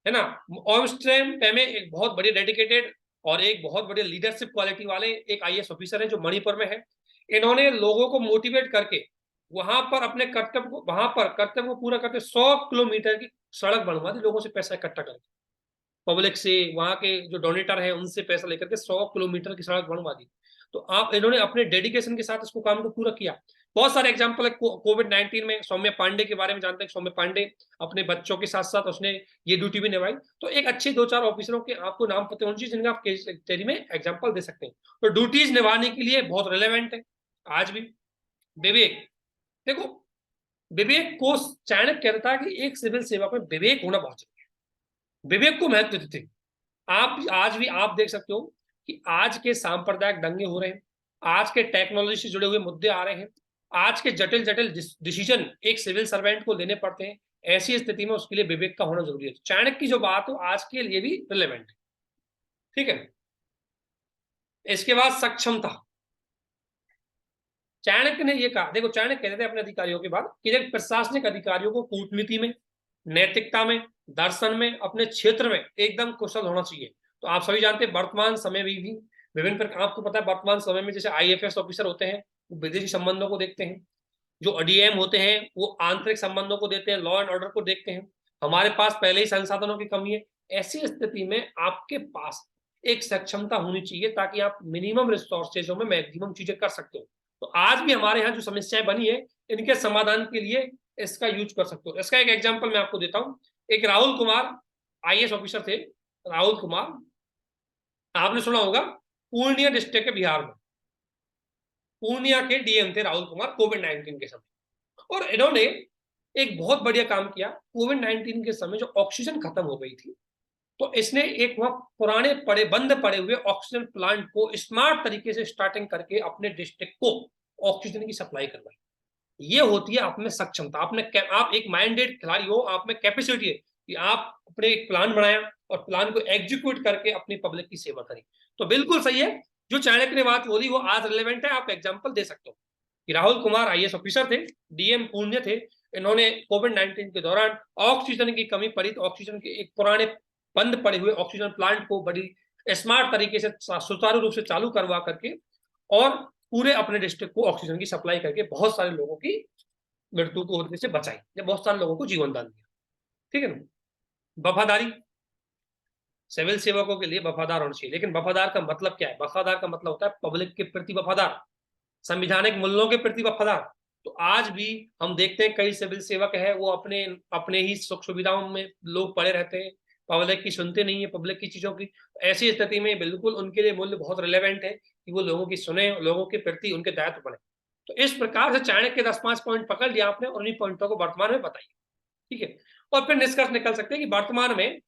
है ना। ऑर्मिस्टन पेमे एक बहुत बड़ी डेडिकेटेड और एक बहुत बड़े लीडरशिप क्वालिटी वाले एक आईएएस ऑफिसर है जो मणिपुर में है। इन्होंने लोगों को मोटिवेट करके वहां पर अपने कर्तव्य को, वहां पर कर्तव्य को पूरा करके 100 किलोमीटर की सड़क बनवा दी, लोगों से पैसा इकट्ठा करके, पब्लिक से, वहां के जो डोनेटर है उनसे पैसा लेकर के 100 किलोमीटर की सड़क बनवा दी। तो आप, इन्होंने अपने डेडिकेशन के साथ इसको काम को पूरा किया। बहुत सारे एग्जांपल है। कोविड-19 में सौम्य पांडे के बारे में जानते हैं। सौम्य पांडे अपने बच्चों के साथ साथ उसने ये ड्यूटी भी निभाई। तो एक अच्छे 2-4 ऑफिसरों के आपको नाम पता होने चाहिए जिनका आप केस स्टडी में एग्जांपल दे सकते हैं। तो ड्यूटीज निभाने के लिए बहुत रिलेवेंट है आज भी। विवेक, देखो विवेक को चाणक्य कहता है कि एक सिविल सेवा में विवेक होना बहुत जरूरी है, विवेक को महत्व देते हैं। आप आज भी आप देख सकते हो कि आज के सांप्रदायिक दंगे हो रहे हैं, आज के टेक्नोलॉजी से जुड़े हुए मुद्दे आ रहे हैं, आज के जटिल जटिल डिसीजन एक सिविल सर्वेंट को लेने पड़ते हैं। ऐसी स्थिति में उसके लिए विवेक का होना जरूरी है। चाणक्य की जो बात हो आज के लिए भी रिलेवेंट है, ठीक है। इसके बाद सक्षमता, चाणक्य ने ये कहा, देखो चाणक्य कहते थे अपने अधिकारियों के बाद कि प्रशासनिक अधिकारियों को कूटनीति में, नैतिकता में, दर्शन में, अपने क्षेत्र में एकदम कुशल होना चाहिए। तो आप सभी जानते हैं वर्तमान समय में भी विभिन्न प्रकार, आपको पता है वर्तमान समय में जैसे आईएफएस ऑफिसर होते हैं वो विदेशी संबंधों को देखते हैं, जो डीएम होते हैं वो आंतरिक संबंधों को देखते हैं, लॉ एंड ऑर्डर को देखते हैं। हमारे पास पहले ही संसाधनों की कमी है। ऐसी स्थिति में आपके पास एक सक्षमता होनी चाहिए ताकि आप मिनिमम रिसोर्सेजों में मैक्सिमम चीजें कर सकते हो। तो आज भी हमारे यहाँ जो समस्याएं बनी है इनके समाधान के लिए इसका यूज कर सकते हो। इसका एक एग्जांपल मैं आपको देता हूँ। एक राहुल कुमार आईएएस ऑफिसर थे, राहुल कुमार, आपने सुना होगा, पूर्णिया डिस्ट्रिक्ट के बिहार में, पूर्णिया के डीएम थे राहुल कुमार कोविड-19 के समय। और इन्होंने एक बहुत बढ़िया काम किया। कोविड-19 के समय जो ऑक्सीजन खत्म हो गई थी तो इसने एक वहां पुराने बंद पड़े हुए ऑक्सीजन प्लांट को स्मार्ट तरीके से स्टार्टिंग करके अपने डिस्ट्रिक्ट को ऑक्सीजन की सप्लाई करवाई। ये होती है आप में सक्षमता। आप एक माइंडेड खिलाड़ी हो, आप में कैपेसिटी है कि आप अपने एक प्लान बनाया और प्लान को एग्जीक्यूट करके अपनी पब्लिक की सेवा करें। तो बिल्कुल सही है, जो चाणक्य ने बात बोली वो आज रिलेवेंट है, आप एग्जाम्पल दे सकते हो। कि राहुल कुमार आईएएस ऑफिसर थे, डीएम पुण्य थे, इन्होंने कोविड-19 के दौरान ऑक्सीजन की कमी पड़ी तो ऑक्सीजन के एक पुराने बंद पड़े हुए ऑक्सीजन प्लांट को बड़ी स्मार्ट तरीके से सुचारू रूप से चालू करवा करके और पूरे अपने डिस्ट्रिक्ट को ऑक्सीजन की सप्लाई करके बहुत सारे लोगों की मृत्यु को होने से बचाई, बहुत सारे लोगों को जीवन दान दिया। ठीक है ना। वफादारी, सिविल सेवकों के लिए वफादार होना चाहिए, लेकिन वफादार का मतलब क्या है? वफादार का मतलब होता है पब्लिक के प्रति वफादार, संवैधानिक मूल्यों के प्रति वफादार। तो आज भी हम देखते हैं कई सिविल सेवक है वो अपने अपने ही सुख सुविधाओं में लोग पड़े रहते हैं, पब्लिक की सुनते नहीं है, पब्लिक की चीजों की। ऐसी स्थिति में बिल्कुल उनके लिए मूल्य बहुत रिलेवेंट है कि वो लोगों की सुने, लोगों के प्रति उनके दायित्व बने। तो इस प्रकार से चाणक्य के 10-5 पॉइंट पकड़ लिया आपने और उन्हीं पॉइंटों को वर्तमान में बताइए। ठीक है, और फिर निष्कर्ष निकल सकते हैं कि वर्तमान में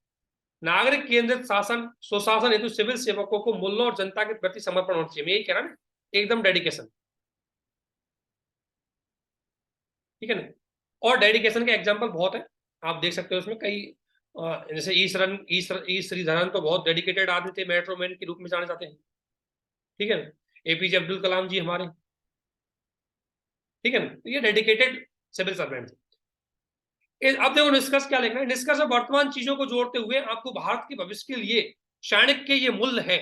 नागरिक केंद्रित शासन सुशासन हेतु सिविल सेवकों को मूल्यों और जनता के प्रति समर्पण होना चाहिए। मैं यही कह रहा ना, एकदम डेडिकेशन। ठीक है ना। और डेडिकेशन के एग्जांपल बहुत है, आप देख सकते हो उसमें कई, जैसे ई श्रीधरन तो बहुत डेडिकेटेड आदमी थे, मेट्रो मैन के रूप में जाने जाते हैं। ठीक है ना। एपीजे अब्दुल कलाम जी हमारे, ठीक है ना, तो ये डेडिकेटेड सिविल सर्वेंट थे। अब देखो निष्कर्ष क्या लिखना है। निष्कर्ष वर्तमान चीजों को जोड़ते हुए आपको भारत के भविष्य के लिए चाणक्य के ये मूल्य है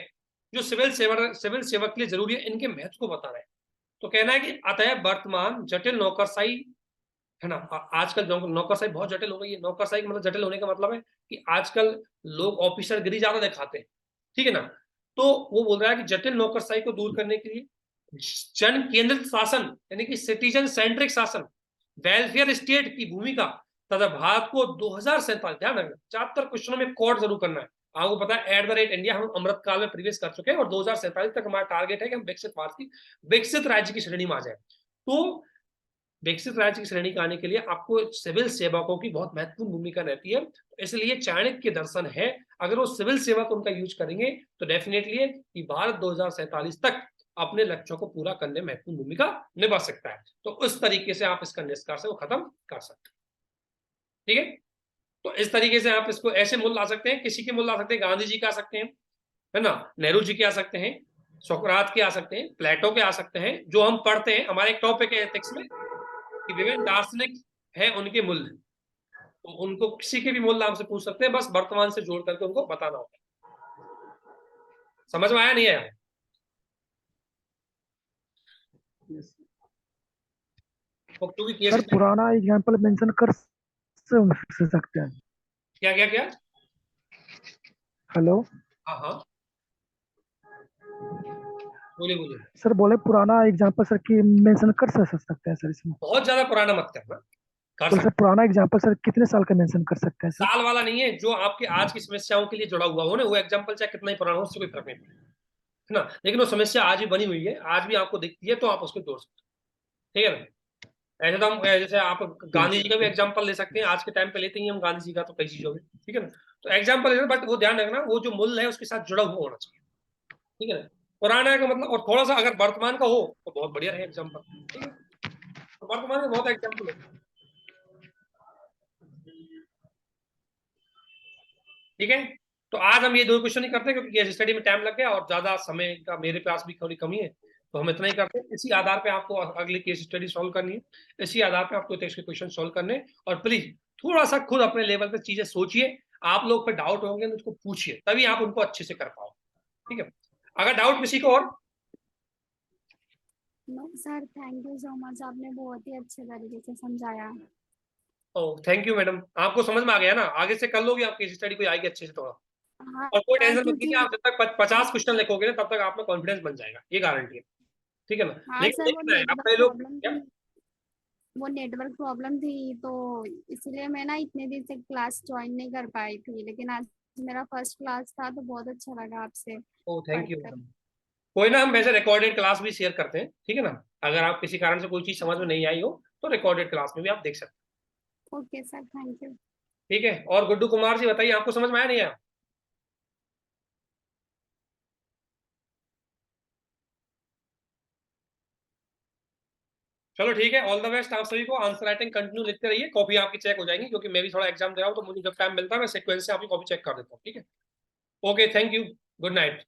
जो सिविल सेवक के लिए जरूरी है, इनके महत्व को बताना है। तो कहना है कि अतः वर्तमान जटिल नौकरशाही है ना, आजकल नौकरशाही बहुत जटिल हो गई है। नौकरशाही मतलब जटिल होने का मतलब है कि आजकल लोग ऑफिसरगिरी ज्यादा दिखाते हैं। ठीक है ना। तो वो बोल रहा है कि जटिल नौकरशाही को दूर करने के लिए जन केंद्रित शासन यानी कि सिटीजन सेंट्रिक शासन, वेलफेयर स्टेट की भूमिका तथा भारत को 2047, ध्यान रखना 74 क्वेश्चनों में कोड जरूर करना है। आपको पता है @इंडिया हम अमृतकाल में प्रवेश कर चुके हैं और 2047 तक हमारा टारगेट है कि हम विकसित राज्य की श्रेणी में आ जाए। तो विकसित राज्य की श्रेणी का आने के लिए आपको सिविल सेवकों की बहुत महत्वपूर्ण भूमिका रहती है। इसलिए चाणक्य के दर्शन है, अगर वो सिविल सेवक उनका यूज करेंगे तो डेफिनेटली है कि भारत 2047 तक अपने लक्ष्यों को पूरा करने में महत्वपूर्ण भूमिका निभा सकता है। तो उस तरीके से आप इसका निष्कर्ष को खत्म कर सकते हैं। ठीक है, तो इस तरीके से आप इसको ऐसे मूल्य ला सकते हैं, किसी के मूल्य ला सकते हैं, गांधी जी के आ सकते हैं, है ना, नेहरू जी के आ सकते हैं, सोक्रात के आ सकते हैं, प्लेटो के आ सकते हैं। जो हम पढ़ते हैं, हमारे एक टॉपिक है एथिक्स में कि विभिन्न दार्शनिक है उनके मूल्य, तो उनको किसी के भी मूल्य नाम से पूछ सकते हैं, बस वर्तमान से जोड़ करके उनको बताना होगा। समझ में आया नहीं आया? सर पुराना एग्जांपल मेंशन कर सकते हैं? क्या क्या क्या? हेलो, हाँ हाँ, बोलिए बोलिए। सर बोले पुराना एग्जांपल सर की मेंशन कर सकते हैं सर इसमें? बहुत ज्यादा पुराना मत करना, तो सर पुराना एग्जांपल सर कितने साल का मेंशन कर सकते हैं सर? साल वाला नहीं है, जो आपके आज की समस्याओं के लिए जुड़ा हुआ हो ना, वो एग्जांपल चाहे कितना ही पुराना हो उससे कोई फर्क नहीं पड़ता, है ना। लेकिन वो समस्या आज भी बनी हुई है, आज भी आपको दिखती है, तो आप उसको जोड़ सकते हैं। ठीक है ना। ऐसे तो हम जैसे आप गांधी जी का भी एग्जांपल ले सकते हैं, आज के टाइम पे लेते ही हम गांधी जी का तो कई चीजों में। ठीक है ना। तो एग्जांपल लेना, बट वो ध्यान रखना वो जो मूल्य है उसके साथ जुड़ा हुआ होना चाहिए। ठीक है ना। पुराना का मतलब, और थोड़ा सा अगर वर्तमान का हो तो बहुत बढ़िया है एग्जांपल। ठीक है, तो वर्तमान में बहुत एग्जांपल है। ठीक है, तो आज हम ये 2 क्वेश्चन ही करते हैं क्योंकि केस स्टडी में टाइम लग गया और ज्यादा समय का मेरे पास भी थोड़ी कमी है, तो हम इतना ही करते हैं। इसी आधार पे आपको अगली केस स्टडी सॉल्व करनी है, इसी आधार पे आपको टेक्स्ट के क्वेश्चन सॉल्व करने। और प्लीज थोड़ा सा खुद अपने लेवल पे चीजें सोचिए, आप लोग पे डाउट होंगे तो उसको पूछिए, तभी आप उनको अच्छे से कर पाओ। ठीक है, अगर डाउट किसी को और? No sir, thank you so much, आपने बहुत ही अच्छे तरीके से समझाया। ओह थैंक यू मैडम, आपको समझ में आ गया ना, आगे से कर लोगे आप केस स्टडी कोई आएगी अच्छे से थोड़ा। हाँ और कोई टेंशन मत क्योंकि लीजिए, आप जब तक 50 क्वेश्चन लिखोगे ना तब तक आप में कॉन्फिडेंस बन जाएगा, ये गारंटी है। ठीक है ना। हाँ लेकिन सर, वो देखना है आप नेटवर्क कई लोग प्रॉब्लम क्या, थी, वो नेटवर्क प्रॉब्लम थी, तो इसलिए मैं ना इतने दिन से क्लास ज्वाइन नहीं कर पाई थी, लेकिन आज मेरा फर्स्ट क्लास था तो बहुत अच्छा लगा आपसे ओह थैंक यू पढ़कर। मैडम। कोई ना, हम वैसे रिकॉर्डेड क्लास भी शेयर करते हैं। ठीक है ना, अगर आप किसी कारण से कोई चीज समझ में नहीं आई हो तो रिकॉर्डेड क्लास में भी आप देख सकते ओके सर, थैंक यू। हैं। ठीक है, और गुड्डू कुमार जी बताइए, आपको समझ में आया नहीं आया? चलो ठीक है, ऑल द बेस्ट आप सभी को। आंसर राइटिंग कंटिन्यू लिखते रहिए, कॉपी आपकी चेक हो जाएगी, क्योंकि मैं भी थोड़ा एग्जाम दे रहा हूँ तो मुझे जब टाइम मिलता है मैं सीक्वेंस से आपकी कॉपी चेक कर देता हूँ। ठीक है, okay thank you, good night.